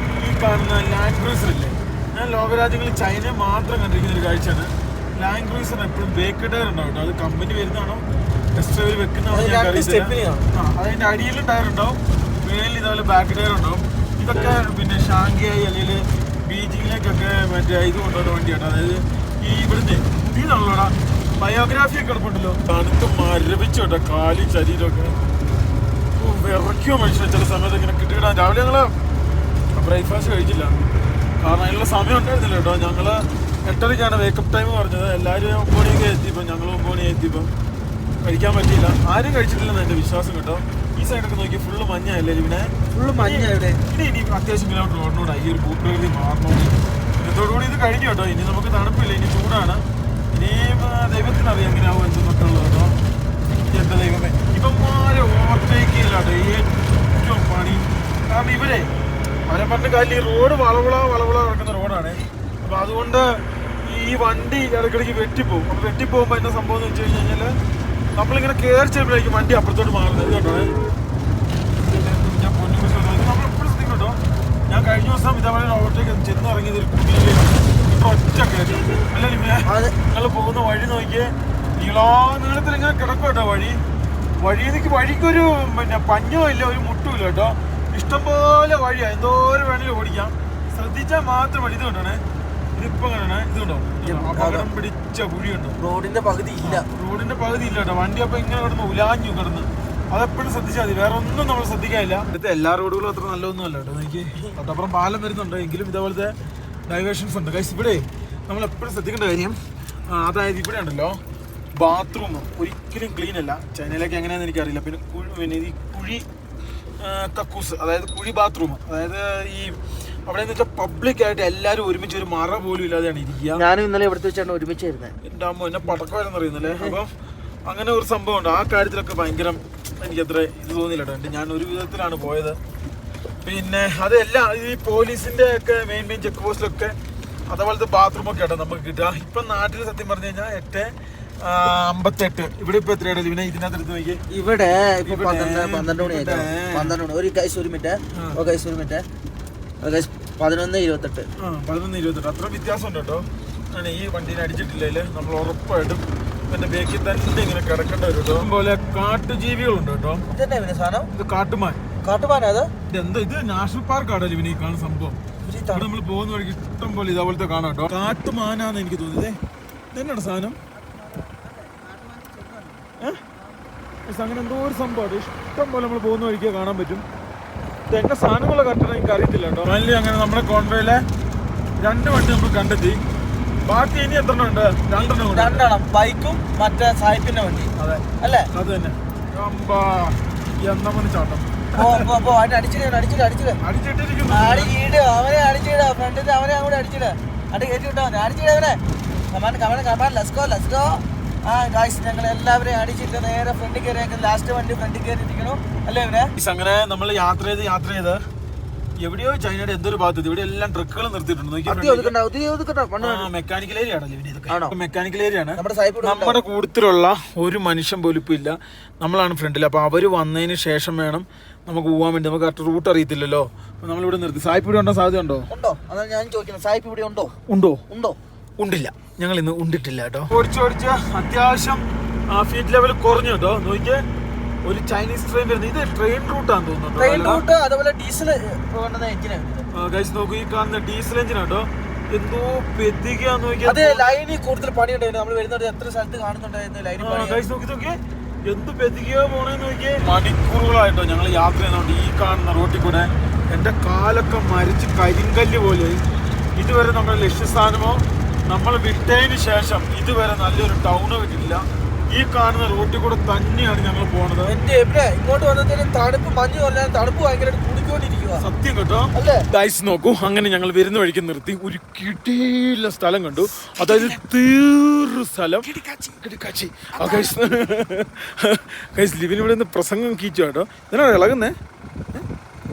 ഈ കാണുന്ന ലാൻഡ് ക്രൂസർ ഇല്ലേ, ഞാൻ ലോകരാജ്യങ്ങളിൽ ചൈനയെ മാത്രം കണ്ടിരിക്കുന്ന ഒരു കാഴ്ചയാണ്. ലാൻഡ് ക്രൂസറിന് എപ്പോഴും ബേക്ക് ടയർ ഉണ്ടാവും കേട്ടോ. അത് കമ്പനി വരുന്നതാണോ ടെസ്റ്റ് ഡ്രൈവിൽ വെക്കുന്നതാണോ ഞാൻ അറിയില്ല. അതിൻ്റെ അടിയിലും ടയർ ഉണ്ടാവും, മേലിൽ ഇതുപോലെ ബാക്ക് ടയർ ഉണ്ടാവും. ഇതൊക്കെ പിന്നെ ഷാങ്ഹായ് അല്ലെങ്കിൽ ബീജിങ്ങിലേക്കൊക്കെ മറ്റേ ഇത് കൊണ്ടുവന്ന വണ്ടിയാണ്. അതായത് ഈ ഇവിടുന്ന് ഇതാണല്ലോടാ ബയോഗ്രാഫി ഒക്കെ എടുപ്പുണ്ടല്ലോ. തണുത്ത് മരവിച്ചു കേട്ടോ കാലും ശരീരമൊക്കെ. വിറയ്ക്കോ മനുഷ്യൻ ചില സമയത്ത് ഇങ്ങനെ കിട്ടിയിടാൻ. രാവിലെ ഞങ്ങൾ ബ്രേക്ക്ഫാസ്റ്റ് കഴിച്ചില്ല, കാരണം അതിനുള്ള സമയം ഉണ്ടായിരുന്നില്ല കേട്ടോ. ഞങ്ങൾ 8:30ക്കാണ് വേക്കപ്പ് ടൈം പറഞ്ഞത്. എല്ലാവരും 9 മണിയൊക്കെ എത്തിയപ്പോൾ ഞങ്ങൾ 9 മണി എത്തിയപ്പം കഴിക്കാൻ പറ്റിയില്ല. ആരും കഴിച്ചിട്ടില്ലെന്ന് എൻ്റെ വിശ്വാസം കേട്ടോ. ഈ സൈഡൊക്കെ നോക്കി ഫുള്ള് മഞ്ഞല്ലേ ഇവിടെ, ഫുള്ള് മഞ്ഞ. ഇവിടെ ഇനി അത്യാവശ്യം കിലോമീറ്റർ ഓടണോടാ ഈ ഒരു ഭൂപ്രകൃതി മാറണോട്. ഇതോടുകൂടി ഇത് കഴിഞ്ഞു കേട്ടോ. ഇനി നമുക്ക് തണുപ്പില്ല, ഇനി ചൂടാണ്. ഇനിയും ദൈവത്തിനറിയാം എങ്ങനെയാവും എന്തെന്നൊക്കെ ഉള്ളത് കേട്ടോ. എന്താ ദൈവമേ, ഇവന്മാരെ ഓവർടേക്ക് ചെയ്യില്ല കേട്ടോ ഏറ്റവും പണി. കാരണം ഇവരെ അവരെ പറഞ്ഞ കാര്യം ഈ റോഡ് വളവിള കിടക്കുന്ന റോഡാണ്. അപ്പോൾ അതുകൊണ്ട് ഈ വണ്ടി ഇടയ്ക്കിടയ്ക്ക് വെട്ടിപ്പോവും. അപ്പോൾ വെട്ടിപ്പോകുമ്പോൾ എന്താ സംഭവം എന്ന് വെച്ച് കഴിഞ്ഞാൽ നമ്മളിങ്ങനെ കയറി ചെല്ലുമ്പോഴേക്കും വണ്ടി അപ്പുറത്തോട്ട് മാറുന്നത് കേട്ടോ. ഞാൻ പൊന്നുകുറിച്ച് നമ്മളെപ്പോഴും ശ്രദ്ധിക്കും കേട്ടോ. ഞാൻ കഴിഞ്ഞ ദിവസം ഇതേപോലെ ഓവർടേക്ക് ചെന്ന് ഇറങ്ങിയത് ഒരു കുടിയിലേക്ക് ഒറ്റ കയറി. അല്ല നിങ്ങൾ പോകുന്ന വഴി നോക്കിയേ, നീളത്തിൽ ഇങ്ങനെ കിടക്കും കേട്ടോ വഴിക്കൊരു പിന്നെ പഞ്ഞോ ഇല്ല, ഒരു മുട്ടും ഇല്ല കേട്ടോ. ഇഷ്ടംപോലെ വഴിയാണ്, എന്തോരം വേണമെങ്കിലും ഓടിക്കാം, ശ്രദ്ധിച്ചാൽ മാത്രം വഴി. ഇത് കൊണ്ടാണ് ഇതിപ്പോ കാണണേ, ഇത് കണ്ടോ അപകടം പിടിച്ച കുഴിയുണ്ടോ. റോഡിന്റെ പകുതി ഇല്ല കേട്ടോ. വണ്ടി അപ്പൊ ഇങ്ങനെ കിടന്ന് ഉലാഞ്ഞു കിടന്ന്. അതെപ്പോഴും ശ്രദ്ധിച്ചാൽ മതി, വേറെ ഒന്നും നമ്മൾ ശ്രദ്ധിക്കാനില്ല. ഇവിടുത്തെ എല്ലാ റോഡുകളും അത്ര നല്ലതൊന്നും അല്ല കേട്ടോ. എനിക്ക് അതപ്പുറം പാലം വരുന്നുണ്ട്, എങ്കിലും ഇതേപോലത്തെ ഡൈവേഷൻസ് ഉണ്ട് ഗൈസ്. ഇവിടെ നമ്മൾ എപ്പോഴും ശ്രദ്ധിക്കേണ്ട കാര്യം, അതായത് ഇവിടെ ഉണ്ടല്ലോ ബാത്റൂം ഒരിക്കലും ക്ലീൻ അല്ല. ചൈനയിലേക്ക് എങ്ങനെയാണെന്ന് എനിക്കറിയില്ല. പിന്നെ ഈ കുഴി കക്കൂസ്, അതായത് കുഴി ബാത്റൂം, അതായത് ഈ അവിടെ എന്ന് വെച്ചാൽ പബ്ലിക്കായിട്ട് എല്ലാവരും ഒരുമിച്ച് ഒരു മറ പോലും ഇല്ലാതെയാണ് ഇരിക്കുക. ഞാനും ഇന്നലെ ഇവിടുത്തെ വെച്ചാണ് ഒരുമിച്ചായിരുന്നത്. എൻ്റെ അമ്മ എന്നെ പടക്കമായിരുന്നു അറിയുന്നല്ലേ. അപ്പം അങ്ങനെ ഒരു സംഭവം ഉണ്ട്. ആ കാര്യത്തിലൊക്കെ ഭയങ്കര എനിക്കത്ര ഇത് തോന്നിയില്ല കേട്ടോ. ഞാൻ ഒരു വിധത്തിലാണ് പോയത്. പിന്നെ അതെല്ലാം ഈ പോലീസിൻ്റെ ഒക്കെ മെയിൻ ചെക്ക് പോസ്റ്റിലൊക്കെ അതേപോലത്തെ ബാത്റൂമൊക്കെ കേട്ടോ നമുക്ക് കിട്ടുക. ഇപ്പം നാട്ടിൽ സത്യം പറഞ്ഞു കഴിഞ്ഞാൽ 8:58. ഇവിടെ ഇപ്പൊ എത്രയാണ് പിന്നെ ഇതിനകത്ത് എടുത്ത് നോക്കി. ഇവിടെ 12 മണിയായിട്ട് 12 മണി. ഒരു മിനിറ്റ് 11:28. 11:28. അത്ര വ്യത്യാസം ഉണ്ട് കേട്ടോ. ഈ വണ്ടീനെ അടിച്ചിട്ടില്ലേ നമ്മൾ ഉറപ്പായിട്ടും എന്റെ ബേക്കിൽ തന്നെ ഇങ്ങനെ കിടക്കേണ്ട വരും കേട്ടോ. പോലെ കാട്ടുജീവികളുണ്ട് കേട്ടോ. ഇത് കാട്ടുമാനാ. എന്താ ഇത് നാഷണൽ പാർക്കാണല്ലോ ഇവന് ഈ കാണുന്ന സംഭവം. നമ്മൾ പോകുന്ന വഴിക്ക് ഇഷ്ടം പോലെ ഇതേപോലത്തെ കാണാം കേട്ടോ. കാട്ടുമാനാന്ന് എനിക്ക് തോന്നിയത്. ഇതെന്നാണ് സാധനം? അങ്ങനെ എന്തോ ഒരു സംഭവം ഇഷ്ടം പോലെ നമ്മൾ പോകുന്ന വഴിക്ക് കാണാൻ പറ്റും. ഇതെന്നെ സാധനങ്ങളെ കറക്റ്റ് എനിക്ക് അറിയത്തില്ല കേട്ടോ. ഫൈനലി അങ്ങനെ നമ്മുടെ കോൺവേയിലെ 2 വണ്ടി നമ്മൾ കണ്ടെത്തി. ബാക്കി ഇനി എത്ര ഉണ്ട്? 2 ബൈക്കും മറ്റേ സായിപ്പിന്റെ വണ്ടി. അതെ അല്ലേ? അത് തന്നെ. എന്നമന് ചാട്ടം അടിച്ചിട്ടിരിക്കുന്നു. അവനെ അടിച്ചിട ഫ്രണ്ടിൽ അവനെ അങ്ങോട്ട് അടിച്ചിട. അടി കയറ്റി വിട്ടോ, അടിച്ചിട അവനെ. Come on let's go. ആ ഗായ്സ്, ഞങ്ങൾ എല്ലാവരെയും അടിച്ചിട്ട് നേരെ ഫ്രണ്ടിൽ കയറി. ലാസ്റ്റ് വണ്ടി ഫ്രണ്ടിൽ കയറിയിരിക്കണു അല്ലേ ഇവനെ. അങ്ങനെ നമ്മൾ യാത്ര ചെയ്ത് എവിടെയോ ചൈനയുടെ എന്തൊരു ഭാഗത്ത് ഇവിടെ എല്ലാം ട്രക്കുകൾ നിർത്തിയിട്ടുണ്ട്. മെക്കാനിക്കൽ ഏരിയ ആണല്ലോ. മെക്കാനിക്കൽ ഏരിയ ആണ്. നമ്മുടെ കൂട്ടത്തിലുള്ള ഒരു മനുഷ്യൻ പോലും ഇപ്പൊ ഇല്ല. നമ്മളാണ് ഫ്രണ്ടിൽ. അപ്പൊ അവര് വന്നതിന് ശേഷം വേണം നമുക്ക് പോകാൻ വേണ്ടി. നമുക്ക് കറക്റ്റ് റൂട്ട് അറിയത്തില്ലല്ലോ. അപ്പൊ നമ്മളിവിടെ നിർത്തി. സായിപ്പ് ഇവിടെ ഉണ്ടോ? സാധ്യത ഉണ്ടോ? അതാണ് ഞാൻ ചോദിക്കുന്നത്. സായിപ്പ് ഇവിടെ ഉണ്ടോ? ഉണ്ടില്ല. ഞങ്ങൾ ഇന്ന് ഉണ്ടിട്ടില്ല കേട്ടോ. ഓടിച്ച് അത്യാവശ്യം ഫീറ്റ് ലെവൽ കുറഞ്ഞു കേട്ടോ. നോക്കിയേ, ഒരു ചൈനീസ് ട്രെയിൻ വരുന്നത്. ഇത് ട്രെയിൻ റൂട്ടാന്ന് തോന്നുന്നു. ട്രെയിൻ റൂട്ട്, അതുപോലെ ഡീസൽ ഗൈസ് നോക്കൂ, ഈ കാണുന്ന ഡീസൽ എഞ്ചിൻ കേട്ടോ. എന്തോ പെത്തിക്കാന്ന് നോക്കിയാൽ അതെ ലൈനിൽ കൂടുതൽ പണിയുണ്ടായിരുന്നു. നമ്മൾ വരുന്നത് എത്ര സ്ഥലത്ത് കാണുന്നുണ്ടായിരുന്നു ലൈനിൽ. ഗൈസ് നോക്കി എന്ത് പെത്തിക്കാ പോണേന്ന് നോക്കിയേ. മണിക്കൂറുകളായിട്ടോ ഞങ്ങൾ യാത്ര ചെയ്യുന്നതുകൊണ്ട് ഈ കാണുന്ന റോട്ടിൽ കൂടെ എൻ്റെ കാലൊക്കെ മരിച്ച് കരിങ്കല്ല് പോലെ. ഇതുവരെ നമ്മുടെ ലക്ഷ്യസ്ഥാനമോ നമ്മൾ വിട്ടതിന് ശേഷം ഇതുവരെ നല്ലൊരു ടൗണോ കിട്ടില്ല. ഈ കാണുന്ന റോട്ടിൽ കൂടെ തന്നെയാണ് ഞങ്ങൾ പോണത്. ഇങ്ങോട്ട് വന്നതിന് തണുപ്പ് മഞ്ഞ് പറഞ്ഞാൽ തണുപ്പ് ഭയങ്കരമായിട്ട് കൂടിക്കൊണ്ടിരിക്കുക. സത്യം കേട്ടോ. ഗൈസ് നോക്കൂ, അങ്ങനെ ഞങ്ങൾ വരുന്ന വഴിക്ക് നിർത്തി ഒരു കിടില സ്ഥലം കണ്ടു. അതായത് തീർന്ന സ്ഥലം ഗൈസ് ലിവിൻ ഇവിടെ നിന്ന് പ്രസംഗം കീച്ചു കേട്ടോ. ഇതിനാണ് ഇളകുന്നേ.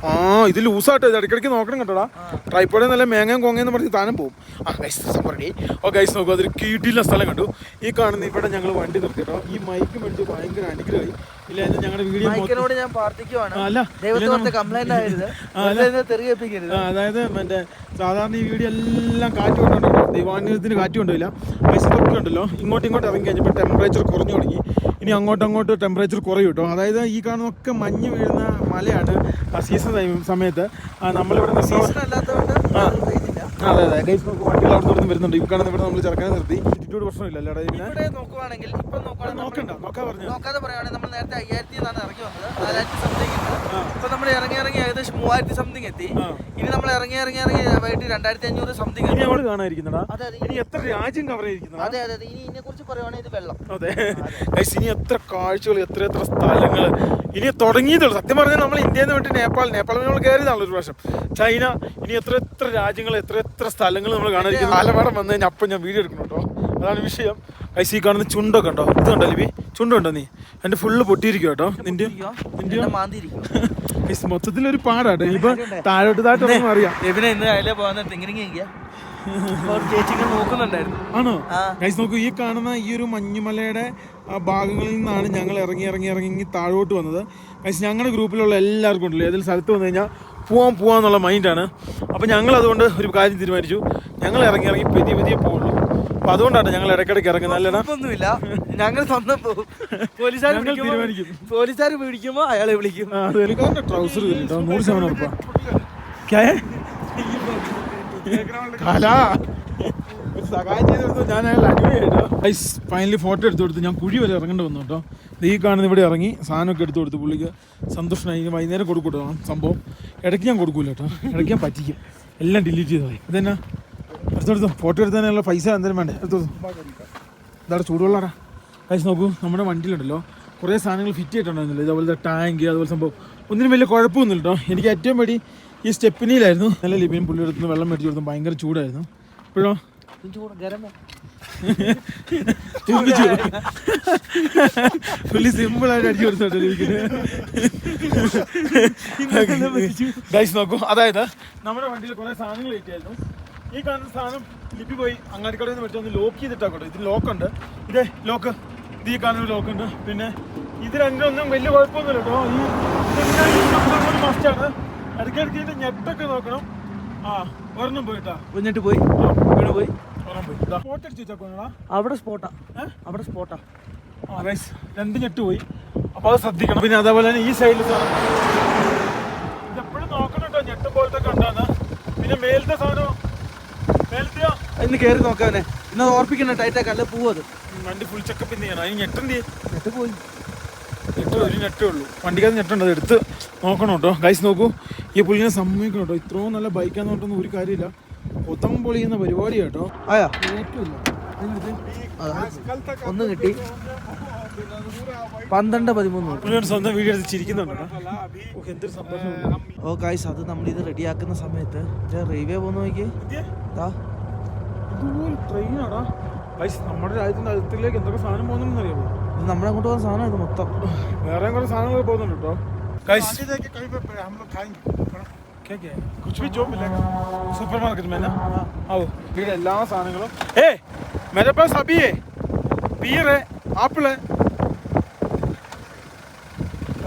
ആ ഇത് ലൂസാട്ടോ, ഇത് ഇടയ്ക്കിടയ്ക്ക് നോക്കണം കേട്ടോടാ. ട്രൈപ്പോഡിൽ നല്ല മേങ്ങയും കൊങ്ങയെന്ന് പറഞ്ഞ് താനും പോകും. ആ ഗൈസ് സംഭരണി. ഓ ഗൈസ് നോക്കൂ, അതൊരു കീട്ടില്ല സ്ഥലം കണ്ടു. ഈ കാണുന്ന ഇവിടെ ഞങ്ങൾ വണ്ടി നിർത്തിട്ടോ. ഈ മൈക്ക് മേടിച്ച് ഭയങ്കര അനുഗ്രഹമായി. ഇല്ല ഞങ്ങളുടെ വീഡിയോ ഞാൻ പ്രാർത്ഥിക്കുവാണ്. അല്ല കംപ്ലൈന്റ് ആയിരുന്നു. അതായത് മറ്റേ സാധാരണ ഈ വീഡിയോ എല്ലാം കാറ്റ് കൊണ്ടുണ്ടോ, ദൈവാനുഗ്രഹത്തിന് കാറ്റ് കൊണ്ടില്ല. പൈസ തൊക്കെ ഉണ്ടല്ലോ, ഇങ്ങോട്ട് ഇറങ്ങി കഴിഞ്ഞപ്പോൾ ടെമ്പറേച്ചർ കുറഞ്ഞു തുടങ്ങി. ഇനി അങ്ങോട്ട് ടെമ്പറേച്ചർ കുറയും കേട്ടോ. അതായത് ഈ കാണുന്നൊക്കെ മഞ്ഞ് വീഴുന്ന മലയാണ് ആ സീസൺ സമയത്ത്. നമ്മളിവിടെ സീസൺ അല്ലാത്തതുകൊണ്ട് അതെ ഗൈസ് വണ്ടികൾ അവിടെ നിന്ന് വരുന്നുണ്ട്. ഈ കാണുന്ന ഇവിടെ നമ്മൾ ചെറുക്കാൻ നിർത്തി. ആറ്റിറ്റ്യൂഡ് പ്രശ്നമില്ല അല്ലേ ഇവിടെ നോക്കുവാണെങ്കിൽ ഇപ്പം നോക്കാതെ പറയുകയാണെങ്കിൽ നമ്മൾ നേരത്തെ 5000 എന്നാണ് ഇറങ്ങി വന്നത്, 4000 സംതിങ്. ഇപ്പൊ നമ്മൾ ഇറങ്ങി ഏകദേശം 3000 സംതിങ് എത്തി. ഇനി നമ്മൾ ഇറങ്ങി വൈകിട്ട് 2500 സംതിങ് കാണാതിരിക്കുന്നതാ. ഇനി എത്ര രാജ്യം കവർ ചെയ്തിരിക്കുന്നത്. അതെ ഇനി ഇതിനെ കുറിച്ച് പറയുവാണെങ്കിൽ ഇത് വെള്ളം. അതെ ഗൈസ്, ഇനി എത്ര കാഴ്ചകൾ, എത്ര സ്ഥലങ്ങൾ ഇനി തുടങ്ങിയതുള്ളൂ. സത്യം പറഞ്ഞാൽ നമ്മൾ ഇന്ത്യയിൽ നിന്ന് വിട്ട് നേപ്പാളിൽ നമ്മൾ കയറിയതാണല്ലോ ഒരു പ്രാവശ്യം. ചൈന, ഇനി എത്ര രാജ്യങ്ങൾ, എത്ര സ്ഥലങ്ങൾ നമ്മൾ കാണാതിരിക്കുന്നത്. ആലപ്പാടം വന്നു കഴിഞ്ഞാൽ അപ്പം ഞാൻ വീഡിയോ എടുക്കണം കേട്ടോ. അതാണ് വിഷയം. ഗൈസ് ഈ കാണുന്ന ചുണ്ടൊക്കെ ഉണ്ടോ, ഇത് കണ്ടോ ലിബി, ചുണ്ടുണ്ടോ നീ? എൻ്റെ ഫുള്ള് പൊട്ടിയിരിക്കും കേട്ടോ. നിന്റെ മൊത്തത്തിലൊരു പാടാട്ടോ. ഇപ്പൊ താഴോട്ട് അറിയാം. ആണോ ഗൈസ് നോക്കൂ, ഈ കാണുന്ന ഈ ഒരു മഞ്ഞുമലയുടെ ഭാഗങ്ങളിൽ നിന്നാണ് ഞങ്ങൾ ഇറങ്ങി താഴോട്ട് വന്നത്. ഗൈസ് ഞങ്ങളുടെ ഗ്രൂപ്പിലുള്ള എല്ലാവർക്കും ഉണ്ടല്ലോ ഏതെങ്കിലും സ്ഥലത്ത് വന്നു കഴിഞ്ഞാൽ പോവാന്നുള്ള മൈൻഡാണ്. അപ്പോൾ ഞങ്ങൾ അതുകൊണ്ട് ഒരു കാര്യം തീരുമാനിച്ചു, ഞങ്ങൾ ഇറങ്ങി പതിയെ പോകുള്ളൂ. അപ്പൊ അതുകൊണ്ടാണ് ഞങ്ങൾ ഇടയ്ക്കിടയ്ക്ക് ഇറങ്ങുന്നത്. അല്ലടാ ഒന്നുമില്ല, ഞങ്ങൾ സ്വന്തം പോകും. പോലീസുകാർ പിടിക്കുമ്പോ അയാളെ വിളിക്കും. ട്രൗസർ 100% ഉറപ്പാ. സഹായം ചെയ്ത് കൊടുത്തു. ഞാൻ അയാൾ അടിപൊളിയായിട്ടോ. ഗൈസ് ഫൈനലി ഫോട്ടോ എടുത്തു കൊടുത്തു. ഞാൻ കുഴി വരെ ഇറങ്ങേണ്ടി വന്നു കേട്ടോ. ഈ കാണുന്ന ഇവിടെ ഇറങ്ങി സാധനമൊക്കെ എടുത്തു കൊടുത്തു. പുള്ളിക്ക് സന്തോഷമായി. വൈകുന്നേരം കൊടുക്കൂട്ടോ സംഭവം. ഇടയ്ക്ക് ഞാൻ കൊടുക്കൂല കേട്ടോ, ഇടയ്ക്ക് ഞാൻ പറ്റിക്കും. എല്ലാം ഡിലീറ്റ് ചെയ്തതായി. ഇതെന്നാ എടുത്തെടുത്തു, ഫോട്ടോ എടുത്തതിനുള്ള പൈസ എന്തായാലും വേണ്ടേ, എടുത്തു. ഇതാടെ ചൂടുവെള്ളടാ. ഗൈസ് നോക്കൂ, നമ്മുടെ വണ്ടിയിലുണ്ടല്ലോ കുറേ സാധനങ്ങൾ ഫിറ്റ് ചെയ്തിട്ടുണ്ടായിരുന്നില്ല. ഇതുപോലത്തെ ടാങ്ക് അതുപോലെ സംഭവം ഒന്നിനും വലിയ കുഴപ്പമൊന്നുമില്ല കേട്ടോ. എനിക്ക് ഏറ്റവും പേടി ഈ സ്റ്റെപ്പിനിയിലായിരുന്നു. നല്ല ലിബിയും പുള്ളി എടുത്ത് വെള്ളം മേടിച്ചു കൊടുത്തു. ഭയങ്കര ചൂടായിരുന്നു. ഇപ്പോഴോ പുള്ളി സിമ്പിളായിട്ട് അടിച്ചു കൊടുത്തോട്ടെ ലിബിക്ക്. ഗൈസ് നോക്കൂ, അതായത് നമ്മുടെ വണ്ടിയിൽ കുറേ സാധനങ്ങൾ കിട്ടിയായിരുന്നു. ഈ കാണുന്ന സാധനം ലിബി പോയി അങ്ങാടിക്കടയിൽ നിന്ന് മേടിച്ചു ഒന്ന് ലോക്ക് ചെയ്തിട്ടാക്കോട്ടെ. ഇതിന് ലോക്കുണ്ട്. ഇതേ ലോക്ക്, ഇത് ഈ കാണുന്ന ലോക്കുണ്ട്. പിന്നെ ഇത് രണ്ടൊന്നും വലിയ കുഴപ്പമൊന്നുമില്ല കേട്ടോ. ഈ മസ്റ്റാണ്. ഇടയ്ക്കിടയ്ക്ക് ഇതിന്റെ ഞെട്ടൊക്കെ നോക്കണം. ഒരെണ്ണം പോയിട്ടാ കുഞ്ഞിട്ട് പോയി വീണ് പോയി. സ്പോട്ട് അടിച്ചു വെച്ചാ അവിടെ സ്പോട്ടാ, അവിടെ സ്പോട്ടാ. രണ്ട് ഞെട്ട് പോയി. അപ്പൊ അത് ശ്രദ്ധിക്കണം. പിന്നെ അതേപോലെ തന്നെ ഈ സൈഡിൽ ഇതെപ്പോഴും നോക്കണം കേട്ടോ, ഞെട്ട് പോലത്തെ കണ്ടാണ്. പിന്നെ മേലത്തെ സാധനം മേലത്തെയോ ഇന്ന് കയറി നോക്കാനെ, ഇന്ന് ഓർപ്പിക്കണം ടൈറ്റാക്ക്, അല്ല പോവത്. വണ്ടി ഫുൾ ചെക്കപ്പ് എന്ത് ചെയ്യണം. അതിന് ഞെട്ടെന്ത് ഞെട്ട് പോയി. ഒരു ഞെട്ടേ ഉള്ളൂ. വണ്ടിക്കകത്ത് ഞെട്ടുണ്ട്, അത് എടുത്ത് നോക്കണം കേട്ടോ. ഗൈസ് നോക്കൂ, ഈ പുള്ളിനെ സമ്മതിക്കണം കേട്ടോ. ഇത്രയും നല്ല ബൈക്കാന്ന് പറഞ്ഞൊന്നും ഒരു കാര്യമില്ല. കൊത്തം പൊളിയുന്ന പരിപാടി കേട്ടോ. ആയാ ഏറ്റവും ഒന്ന് കിട്ടി 12-13 സ്വന്തം വീഡിയോ എടുത്ത് ചിരിക്കുന്നുണ്ടോ. എന്തൊരു സന്തോഷം. ഓ ഗൈസ്, അത് നമ്മളിത് റെഡിയാക്കുന്ന സമയത്ത് റെയിൽവേ പോകുന്ന നോക്കി ട്രെയിനാടാ. ഗൈസ് നമ്മുടെ രാജ്യത്തിന്റെ അതിർത്തിയിലേക്ക് എന്തൊക്കെ സാധനം പോകുന്നുണ്ടെന്ന് അറിയാമോ? ഇത് നമ്മുടെ അങ്ങോട്ട് പോകുന്ന സാധനം ഇത് മൊത്തം. വേറെ കുറെ സാധനങ്ങൾ പോകുന്നുണ്ട് കേട്ടോ. कुछ भी जो मिलेगा सुपर मार्केट में ना. आओ ഇവിടെ എല്ലാ സാധനങ്ങളും. मेरे पास अभी है पीर है ആപ്പിൾ है.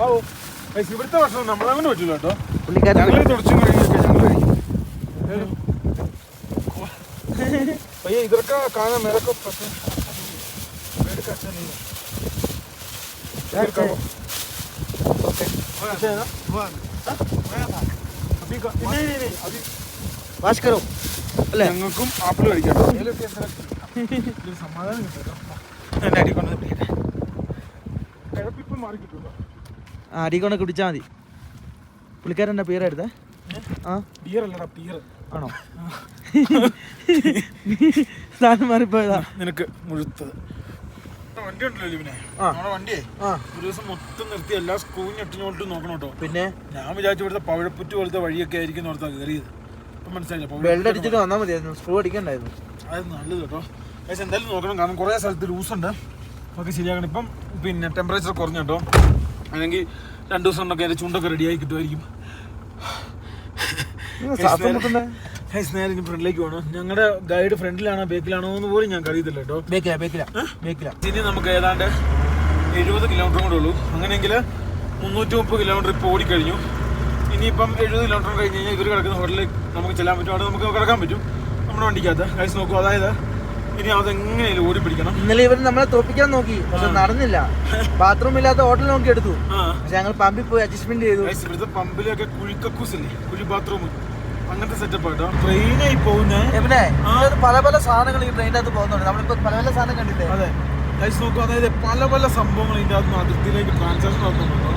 आओ ഗൈസ്, ഇവിടുത്തെ ഭക്ഷണം നമ്മളങ്ങനെ പറ്റില്ല കേട്ടോ. ഞങ്ങൾ തുടച്ചും കഴിയൊക്കെ ഞങ്ങൾ കഴിക്കും. भैया इधर का खाना मेरे को पसंद ब्रेड का अच्छा नहीं है. यार का ओके अच्छा है ना. अभी का नहीं अभी വാഷ് കറോ അല്ലേ. ഞങ്ങൾക്കും ആപ്പിൾ കഴിക്കാം. സമാധാനം കിട്ടും. എന്നെ അടിക്കൊണ്ടത് പിടിക്കട്ടെ. കിഴപ്പിപ്പം മാറി കിട്ടുമല്ലോ. അടിക്കൊണ്ട് കുടിച്ചാൽ മതി. പുള്ളിക്കാരൻ്റെ പേരെടുത്തേ. ബിയർ അല്ലടാ, പിയർ ആണോ? സാധനം മാറിപ്പോയതാ. നിനക്ക് മുഴുത്തത് വണ്ടി ഉണ്ടല്ലോ ലിബിനെ. നമ്മുടെ വണ്ടിയെ ഒരു ദിവസം മൊത്തം നിർത്തി എല്ലാ സ്ക്രൂവും ഞെട്ടിഞ്ഞോട്ടും നോക്കണം കേട്ടോ. പിന്നെ ഞാൻ വിചാരിച്ചു ഇവിടുത്തെ പഴപ്പുറ്റ് പോലത്തെ വഴിയൊക്കെ ആയിരിക്കും ഓർത്താ കയറിയത്. ഇപ്പം മനസ്സിലായില്ല, വെള്ളം അടിച്ചിട്ട് വന്നാൽ മതിയായിരുന്നു, സ്ക്രൂ അടിക്കണ്ടായിരുന്നു. അത് നല്ലത് കേട്ടോ. പക്ഷെ എന്തായാലും നോക്കണം, കാരണം കുറേ സ്ഥലത്ത് ലൂസുണ്ട്. ഒക്കെ ശരിയാക്കണം. ഇപ്പം പിന്നെ ടെമ്പറേച്ചർ കുറഞ്ഞു കേട്ടോ. അല്ലെങ്കിൽ 2 ദിവസം കൊണ്ടൊക്കെ അതിൻ്റെ ചുണ്ടൊക്കെ റെഡിയായി കിട്ടുമായിരിക്കും. നേരെ ഇനി ഫ്രണ്ടിലേക്ക് പോകണം. ഞങ്ങളുടെ ഗൈഡ് ഫ്രണ്ടിലാണോ ബേക്കിലാണോ എന്ന് പോലും ഞങ്ങൾക്ക് അറിയത്തില്ല കേട്ടോ. ബേക്കില. ഇനി നമുക്ക് ഏതാണ്ട് 70 കിലോമീറ്റർ കൂടെ ഉള്ളൂ. അങ്ങനെയെങ്കിൽ 330 കിലോമീറ്റർ ഇപ്പോൾ ഓടിക്കഴിഞ്ഞു. ഇനിയിപ്പം 70 കിലോമീറ്റർ കഴിഞ്ഞ് കഴിഞ്ഞാൽ ഇവർ കിടക്കുന്ന ഹോട്ടലിൽ നമുക്ക് ചെല്ലാൻ പറ്റും. അവിടെ നമുക്ക് കിടക്കാൻ പറ്റും നമ്മുടെ വണ്ടിക്കകത്ത്. ഗൈസ് നോക്കൂ, അതായത് ഇനി അതെങ്ങനെയാലും ഓടി പിടിക്കണം. ഇന്നലെ ഇവർ നമ്മളെ തോപ്പിക്കാൻ നോക്കി, പക്ഷെ നടന്നില്ല. ബാത്റൂം ഇല്ലാത്ത ഹോട്ടൽ നോക്കി എടുത്തു. പക്ഷെ ഞങ്ങൾ പമ്പിൽ പോയി അഡ്ജസ്റ്റ്മെന്റ് ചെയ്തു. ഇവിടുത്തെ പമ്പിലൊക്കെ കുഴിക്കക്കൂസില്ലേ, കുഴി ബാത്റൂം, അങ്ങനത്തെ സെറ്റപ്പ് ആയിട്ടോ. ട്രെയിനായി പോകുന്നേ പല പല സാധനങ്ങൾ ഈ ട്രെയിനിൻ്റെ അകത്ത് പോകുന്നുണ്ട്. നമ്മളിപ്പോ പല പല സാധനം കണ്ടില്ലേ. അതെ ഗൈസ് നോക്കൂ, അതായത് പല പല സംഭവങ്ങൾ ഇതിൻ്റെ അകത്ത് അതിർത്തിയിലേക്ക് ട്രാൻസാക്ഷൻ നടത്തുന്നുണ്ടോ.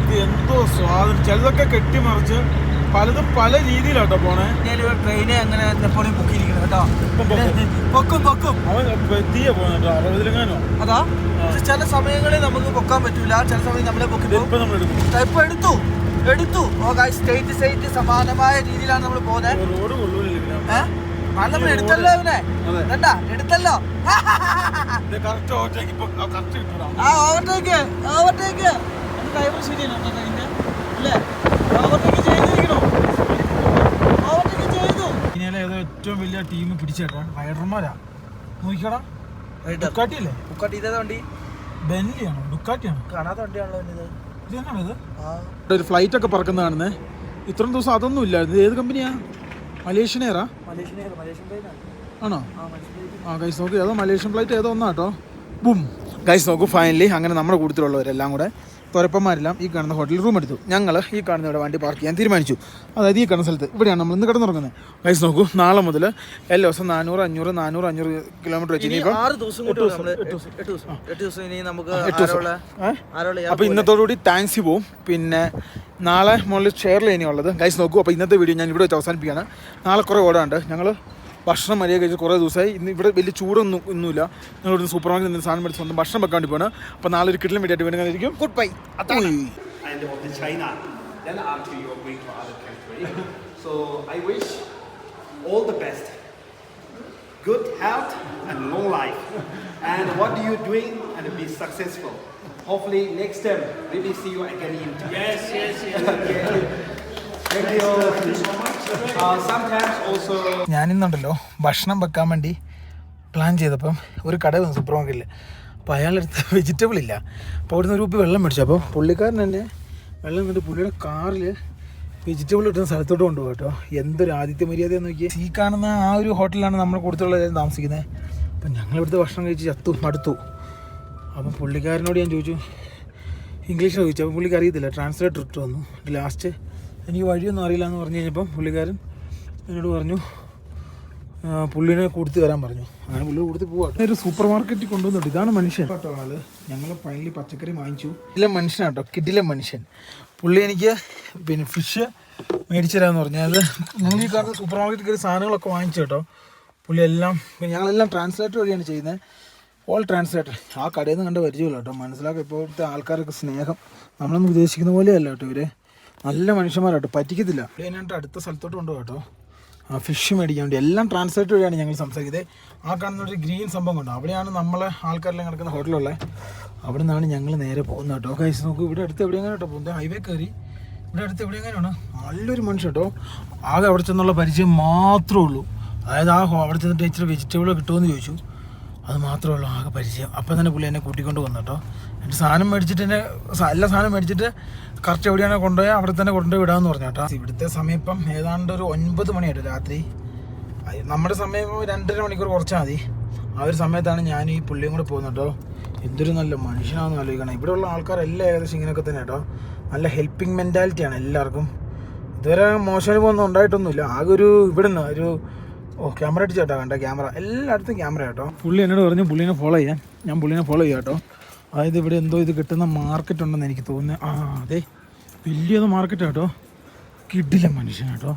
ഇത് എന്തോ സ്വാതന്ത്ര്യം, ചിലതൊക്കെ കെട്ടിമറിച്ച് പലതും പല രീതിയിലാട്ടോ പോണേ. ട്രെയിനെ അങ്ങനെ നെപ്പോളിയൻ പൊക്കിയിരിക്കണം കേട്ടോ. പൊക്കും അവൻ എത്തിയ പോകുന്നുണ്ടോ 60-ലെങ്ങാനോ. അതാ ചില സമയങ്ങളിൽ നമുക്ക് പൊക്കാൻ പറ്റൂല, ചില സമയം നമ്മളെ പൊക്കി. ഇപ്പൊ നമ്മൾ ഇപ്പൊ എടുത്തു സ്റ്റേറ്റ് സമാനമായ രീതിയിലാണ് നമ്മൾ പോകുന്നത്. റോഡ് കൊള്ളൂല്ലോ. നമ്മൾ എടുത്തല്ലോ ഇവനെ, കണ്ടാ എടുത്തല്ലോ. ഓവർടേക്ക് ഡ്രൈവർ ശരിയല്ലോ ട്രെയിനിന്റെ അല്ലേ. ഓവർടേക്ക് ചെയ്തിരിക്കണോ, ഓവർടേക്ക് ചെയ്തു. ഇനിയല്ലേ ഏതോ ഏറ്റവും വലിയ ടീം പിടിച്ചേട്ടാ റൈഡർമാരാ. നോക്കിക്കടാ, ഡുക്കാട്ടി അല്ലേ? ഡുക്കാട്ടി ഇതേതാ വണ്ടി? ബെന്ലിയാണോ ഡുക്കാട്ടിയാണോ? കാണാത്ത വണ്ടിയാണല്ലോ ഇത്. ഒരു ഫ്ലൈറ്റ് ഒക്കെ പറക്കുന്ന കാണുന്നേ. ഇത്രയും ദിവസം അതൊന്നും ഇല്ലായിരുന്നു. ഏത് കമ്പനിയാ? മലേഷ്യൻ എയറാ? ആണോ? ഗൈസ് നോക്കൂ, ഏതോ മലേഷ്യൻ ഫ്ലൈറ്റ് ഏതോ ഒന്നാട്ടോ. ബും ഗൈസ് നോക്കൂ, ഫൈനലി അങ്ങനെ നമ്മുടെ കൂട്ടത്തിലുള്ളവരെല്ലാം കൂടെ തുരപ്പന്മാരെല്ലാം ഈ കാണുന്ന ഹോട്ടലിൽ റൂം എടുത്തു. ഞങ്ങൾ ഈ കാണുന്ന ഇവിടെ വണ്ടി പാർക്ക് ചെയ്യാൻ തീരുമാനിച്ചു. അതായത് ഈ കാണുന്ന സ്ഥലത്ത് ഇവിടെയാണ് നമ്മൾ ഇന്ന് കിടന്നുറങ്ങുന്നത്. ഗൈസ് നോക്കൂ, നാളെ മുതൽ എല്ലാ ദിവസം 400-500 കിലോമീറ്റർ വെച്ച് ഇനിയിപ്പോൾ 8 ദിവസം ഇനി നമുക്ക്. അപ്പോൾ ഇന്നത്തോടുകൂടി താങ്ക്സ് പോവും. പിന്നെ നാളെ മുകളിൽ ഷെയറിൽ ഇനിയുള്ളത്. ഗൈസ് നോക്കൂ, അപ്പോൾ ഇന്നത്തെ വീഡിയോ ഞാൻ ഇവിടെ വെച്ച് അവസാനിപ്പിക്കുകയാണ്. നാളെ കുറേ ഓടാണ്ട്. ഞങ്ങൾ ഭക്ഷണം മര്യാദ കഴിച്ച് കുറേ ദിവസമായി. ഇന്ന് ഇവിടെ വലിയ ചൂടൊന്നുമില്ല. ഞങ്ങൾ ഇവിടുന്ന് സൂപ്പർ മാർക്കറ്റിൽ നിന്ന് സാധനം മേടിച്ച് സ്വന്തം ഭക്ഷണം വെക്കാൻ വേണ്ടി പോകണം. അപ്പോൾ നാളെ ഒരു കിട്ടിലും വീഡിയോ വീണ്ടും കണ്ടിരിക്കും. Good bye. Then after you are going to other country. So I wish all the best, good health and long life. And what do you doing and be successful. Hopefully next time really see you again in Turkey. Yes. Thank you so much. Sometimes also. ഞാനിന്നുണ്ടല്ലോ ഭക്ഷണം വെക്കാൻ വേണ്ടി plan ചെയ്തപ്പം ഒരു കട വന്നു super മാർക്കറ്റിൽ. അപ്പോൾ അയാളെടുത്ത് vegetable ഇല്ല. അപ്പോൾ അവിടുന്ന് ഒരു കുപ്പി വെള്ളം മേടിച്ചു. അപ്പോൾ പുള്ളിക്കാരൻ തന്നെ വെള്ളം എന്നിട്ട് പുള്ളിയുടെ കാറിൽ വെജിറ്റബിൾ കിട്ടുന്ന സ്ഥലത്തോട്ട് കൊണ്ടുപോകും കേട്ടോ. എന്തൊരു ആദിത്യ മര്യാദയെന്ന് നോക്കിയാൽ. ഈ കാണുന്ന ആ ഒരു ഹോട്ടലിലാണ് നമ്മൾ കൂടുതലുള്ളവരും താമസിക്കുന്നത്. അപ്പം ഞങ്ങളിവിടുത്തെ ഭക്ഷണം കഴിച്ച് മടുത്തു. അപ്പം പുള്ളിക്കാരനോട് ഞാൻ ചോദിച്ചു, ഇംഗ്ലീഷിൽ ചോദിച്ചു. അപ്പം പുള്ളിക്ക് അറിയത്തില്ല, ട്രാൻസ്ലേറ്റർ ഇട്ട് വന്നു. ലാസ്റ്റ് എനിക്ക് വഴിയൊന്നും അറിയില്ല എന്ന് പറഞ്ഞു കഴിഞ്ഞപ്പം പുള്ളിക്കാരൻ എന്നോട് പറഞ്ഞു പുള്ളിനെ കൊടുത്ത് വരാൻ പറഞ്ഞു. അങ്ങനെ പുള്ളി കൊടുത്ത് പോവാട്ടോ. ഒരു സൂപ്പർ മാർക്കറ്റിൽ കൊണ്ടുവന്നിട്ട് ഇതാണ് മനുഷ്യൻ കേട്ടോ. ആള് ഞങ്ങൾ ഫൈനലി പച്ചക്കറി വാങ്ങിച്ചു. കിടിലൻ മനുഷ്യനാട്ടോ, കിടിലൻ മനുഷ്യൻ. പുള്ളി എനിക്ക് പിന്നെ ഫിഷ് മേടിച്ചു തരാമെന്ന് പറഞ്ഞു. അത് ഞങ്ങൾ ഈ കാണുന്ന സൂപ്പർ മാർക്കറ്റിൽ കയറി സാധനങ്ങളൊക്കെ വാങ്ങിച്ചു കേട്ടോ. പുള്ളി എല്ലാം ഞങ്ങളെല്ലാം ട്രാൻസ്ലേറ്റർ വഴിയാണ് ചെയ്യുന്നത്. All translator. ആ കടയിൽ നിന്ന് കണ്ട പരിചയമില്ല കേട്ടോ. മനസ്സിലാക്കുക ഇപ്പോഴത്തെ ആൾക്കാരൊക്കെ സ്നേഹം നമ്മളൊന്നും ഉദ്ദേശിക്കുന്ന പോലെയല്ല കേട്ടോ. ഇവർ നല്ല മനുഷ്യന്മാരാട്ടോ, പറ്റിക്കത്തില്ല. അതിനായിട്ട് അടുത്ത സ്ഥലത്തോട്ട് കൊണ്ടുപോകാം കേട്ടോ. ആ ഫിഷ് മേടിക്കാൻ വേണ്ടി എല്ലാം ട്രാൻസ്ലേറ്റ് വഴിയാണ് ഞങ്ങൾ സംസാരിക്കുന്നത്. ആ കാണുന്ന ഒരു ഗ്രീൻ സംഭവം കണ്ടോ, അവിടെയാണ് നമ്മളെ ആൾക്കാരെല്ലാം കിടക്കുന്ന ഹോട്ടലുള്ളത്. അവിടെ നിന്നാണ് ഞങ്ങൾ നേരെ പോകുന്നത് കേട്ടോ. ഗൈസ് നോക്കൂ, ഇവിടെ അടുത്ത് എവിടെയെങ്ങനെ കേട്ടോ പോകുന്നത്. ഹൈവേ കയറി ഇവിടെ അടുത്ത് എവിടെയെങ്ങനെയാണ്. നല്ലൊരു മനുഷ്യൻ കേട്ടോ. ആകെ അവിടെ ചെന്നുള്ള പരിചയം മാത്രമേ ഉള്ളൂ. അതായത് അവിടെ ചെന്നിട്ട് ഇച്ചിരി വെജിറ്റബിൾ കിട്ടുമെന്ന് ചോദിച്ചു. അത് മാത്രമേ ഉള്ളൂ ആകെ പരിചയം. അപ്പം തന്നെ പുള്ളി എന്നെ കൂട്ടിക്കൊണ്ട് വന്നു കേട്ടോ. എന്നിട്ട് സാധനം മേടിച്ചിട്ട് എല്ലാ സാധനം മേടിച്ചിട്ട് കറക്റ്റ് എവിടെയാണ് കൊണ്ടുപോയി അവിടെ തന്നെ കൊണ്ടുപോയി വിടാമെന്ന് പറഞ്ഞു കേട്ടോ. ഇവിടുത്തെ സമയം ഇപ്പം ഏതാണ്ട് ഒരു 9 മണിയായിട്ട് രാത്രി. നമ്മുടെ സമയം 2.5 മണിക്കൂർ കുറച്ചാൽ മതി. ആ ഒരു സമയത്താണ് ഞാൻ ഈ പുള്ളിയും കൂടെ പോകുന്നത് കേട്ടോ. എന്തൊരു നല്ല മനുഷ്യനാണെന്ന് ആലോചിക്കണം. ഇവിടെയുള്ള ആൾക്കാരെല്ലാം ഏകദേശം ഇങ്ങനെയൊക്കെ തന്നെ കേട്ടോ. നല്ല ഹെൽപ്പിംഗ് മെൻറ്റാലിറ്റിയാണ് എല്ലാവർക്കും. ഇതുവരെ മോശം അനുഭവമൊന്നും ഉണ്ടായിട്ടൊന്നുമില്ല. ആകെ ഒരു ഇവിടെ നിന്ന് ഒരു ക്യാമറ അടിച്ചു കേട്ടോ. കണ്ട ക്യാമറ എല്ലായിടത്തും ക്യാമറ കേട്ടോ. പുള്ളി എന്നോട് പറഞ്ഞു പുള്ളീനെ ഫോളോ ചെയ്യാൻ. ഞാൻ പുള്ളീനെ ഫോളോ ചെയ്യാം കേട്ടോ. അതായത് ഇവിടെ എന്തോ ഇത് കിട്ടുന്ന മാർക്കറ്റ് ഉണ്ടെന്ന് എനിക്ക് തോന്നുന്നത്. അതെ, വലിയത് മാർക്കറ്റ് കേട്ടോ. കിടിലൻ മനുഷ്യൻ കേട്ടോ.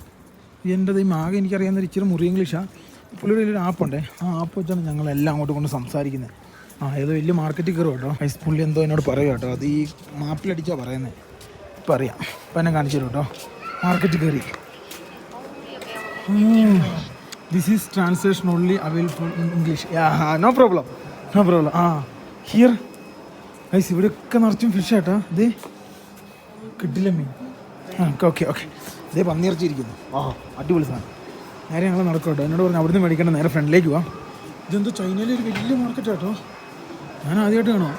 എൻ്റെ ആകെ എനിക്കറിയാവുന്ന ഇച്ചിരി മുറി ഇംഗ്ലീഷാണ്. പുള്ളിയുടെ വലിയൊരു ആപ്പുണ്ടേ. ആ ആപ്പ് വെച്ചാണ് ഞങ്ങളെല്ലാം അങ്ങോട്ട് കൊണ്ട് സംസാരിക്കുന്നത്. ഏതോ വലിയ മാർക്കറ്റിൽ കയറും കേട്ടോ. പുള്ളി എന്തോ എന്നോട് പറയുക കേട്ടോ. അത് ഈ മാപ്പിലടിച്ചാണ് പറയുന്നത്. ഇപ്പം അറിയാം. ഇപ്പം എന്നെ കാണിച്ചു തരും കേട്ടോ. മാർക്കറ്റിൽ കയറി. This is translation only available in English. No problem. Here ഇവിടെയൊക്കെ നിറച്ചും ഫിഷ് ആട്ടാ. ഇത് കിട്ടില്ല മീൻ. ഓക്കെ ഇതേ പന്നിയിറച്ചിരിക്കുന്നു. അടിപൊളി സാധനം. നേരെ ഞങ്ങൾ നടക്കട്ടോ. എന്നോട് പറഞ്ഞു അവിടുന്ന് മേടിക്കേണ്ട നേരെ ഫ്രണ്ടിലേക്ക് പോവാം. ഇതെന്തോ ചൈനയിലെ ഒരു വലിയ മാർക്കറ്റ് കേട്ടോ. ഞാൻ ആദ്യമായിട്ട് കാണോ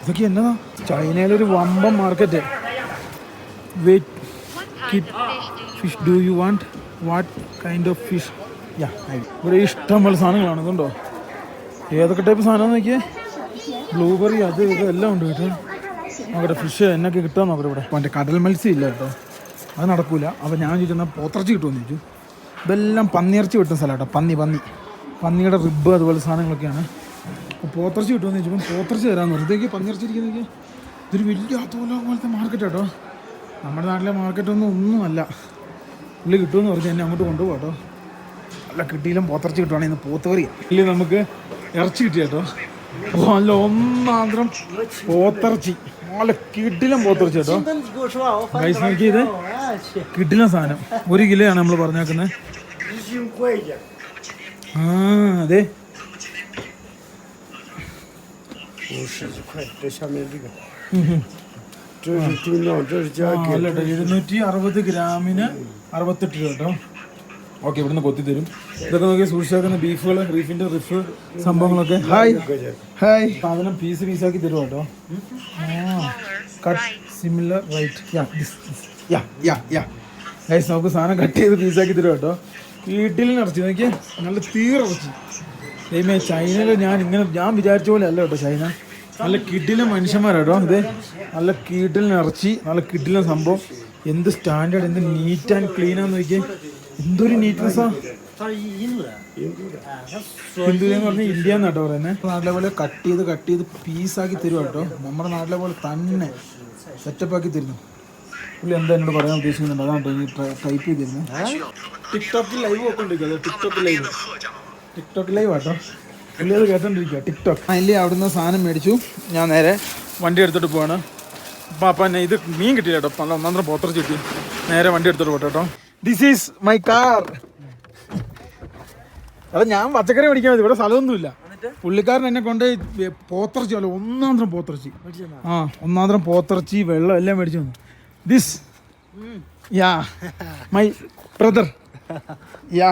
ഇതൊക്കെ എന്നതാ. ചൈനയിലൊരു വമ്പൻ market. Wait kid fish do you want what kind of fish? Yeah ഇവിടെ ഇഷ്ടം പോലെ സാധനങ്ങളാണ്. ഇതുണ്ടോ ഏതൊക്കെ ടൈപ്പ് സാധനം നോക്കിയേ. ബ്ലൂബെറി അത് ഇതെല്ലാം ഉണ്ട് കേട്ടോ. നോക്കട്ടെ ഫിഷ് എന്നൊക്കെ കിട്ടാൻ നോക്കട്ടെ. ഇവിടെ മറ്റേ കടൽ മത്സ്യം ഇല്ല കേട്ടോ, അത് നടക്കൂല. അപ്പോൾ ഞാൻ ചോദിച്ചാൽ പോത്തിറച്ചി കിട്ടുമെന്ന് ചോദിച്ചു. ഇതെല്ലാം പന്നിയിറച്ചി കിട്ടുന്ന സ്ഥലം കേട്ടോ. പന്നിയുടെ റിബ് അതുപോലെ സാധനങ്ങളൊക്കെയാണ്. അപ്പോൾ പോത്തിറച്ചി കിട്ടുമെന്ന് ചോദിച്ചപ്പോൾ പോത്തിറച്ചി തരാമെന്ന് പറഞ്ഞു. ഇതൊക്കെ പന്നിയിറച്ചി ഇരിക്കുന്നതൊക്കെ ഇതൊരു വലിയ തോല പോലത്തെ മാർക്കറ്റ് കേട്ടോ. നമ്മുടെ നാട്ടിലെ മാർക്കറ്റൊന്നും അല്ല. പുള്ളി കിട്ടുമെന്ന് പറഞ്ഞ് എന്നെ അങ്ങോട്ട് കൊണ്ടുപോകാം കേട്ടോ. നല്ല കിട്ടിയിലും പോത്തിറച്ചി കിട്ടുവാണെങ്കിൽ ഇന്ന് പോത്തുകറി ഇല്ല. നമുക്ക് ഇറച്ചി കിട്ടി കേട്ടോ. നല്ല ഒന്നാന്തരം പോത്തിറച്ചി, നല്ല കിടിലം പോത്തിറച്ചി കേട്ടോ. ഗൈസ് നോക്കിയത് കിടിലം സാധനം. 1 കിലോയാണ് നമ്മൾ പറഞ്ഞേക്കുന്നത്. ആ അതെ 50块，这下面这个，这是猪脑，这是加给。അല്ല കേട്ടോ, 260 ഗ്രാമിന് 68 രൂപ കേട്ടോ. ഓക്കെ, ഇവിടുന്ന് കൊത്തി തരും. ഇതൊക്കെ നോക്കി സൂക്ഷിച്ചേക്കുന്ന ബീഫുകൾ, ബീഫിന്റെ റിഫ് സംഭവങ്ങളൊക്കെ. ഹായ് സാധനം പീസാക്കി തരും കേട്ടോ. Cut similar right. ഗൈസ് നമുക്ക് സാധനം കട്ട് ചെയ്ത് പീസാക്കി തരും കേട്ടോ. വീട്ടിലിന് ഇറച്ചി നോക്കിയാൽ നല്ല തീറിറച്ചി. ദൈവമേ, ചൈനയിൽ ഞാൻ വിചാരിച്ച പോലെ അല്ല കേട്ടോ ചൈന. നല്ല കിടിലൻ മനുഷ്യന്മാരാട്ടോ. ഇത് നല്ല കിടിലൻ ഇറച്ചി, നല്ല കിടിലൻ സംഭവം. എന്ത് സ്റ്റാൻഡേർഡ്, എന്ത് നീറ്റ് ആൻഡ് ക്ലീൻ ആണെന്ന് നോക്കിയേ. എന്തൊരു നീറ്റ്നെസ്സാ. ഹിന്ദുലെന്ന് പറഞ്ഞാൽ ഇന്ത്യ എന്നാട്ടോ പറയുന്നത്. നാട്ടിലെ പോലെ കട്ട് ചെയ്ത് പീസാക്കി തരും കേട്ടോ. നമ്മുടെ നാട്ടിലെ പോലെ തന്നെ സെറ്റപ്പാക്കി തരുന്നു. പുള്ളി എന്താ എന്നോട് പറയാൻ ഉദ്ദേശിക്കുന്നുണ്ട്, അതാണ് ഈ ടൈപ്പ് ചെയ്തിരുന്നത്. ടിക്ടോക്കിൽ ലൈവ് ഒക്കെ ഉണ്ടിരിക്കുക. ടിക്ടോക്ക് ലൈവ് ആട്ടോ. പുള്ളി അത് കേട്ടോണ്ടിരിക്കുക ടിക്ടോക്ക്. അതിൽ അവിടുന്ന് സാധനം മേടിച്ചു. ഞാൻ നേരെ വണ്ടി എടുത്തോട്ട് പോവാണ്. അപ്പം ഇത് മീൻ കിട്ടി കേട്ടോ. നല്ല ഒന്നാന്തരം പോത്തിറച്ചി കിട്ടി. നേരെ വണ്ടി എടുത്തോട്ട് പോട്ടെ കേട്ടോ. This is my car. അതാ ഞാൻ പച്ചക്കറി മേടിക്കാൻ മതി, ഇവിടെ സ്ഥലമൊന്നുമില്ല. പുള്ളിക്കാരൻ എന്നെ കൊണ്ട് പോത്തിറച്ചി അല്ല, ഒന്നാന്തരം പോത്തിറച്ചി. ഒന്നാന്തരം പോത്തിറച്ചി, വെള്ളം എല്ലാം മേടിച്ചു വന്നു. This yeah my brother. Yeah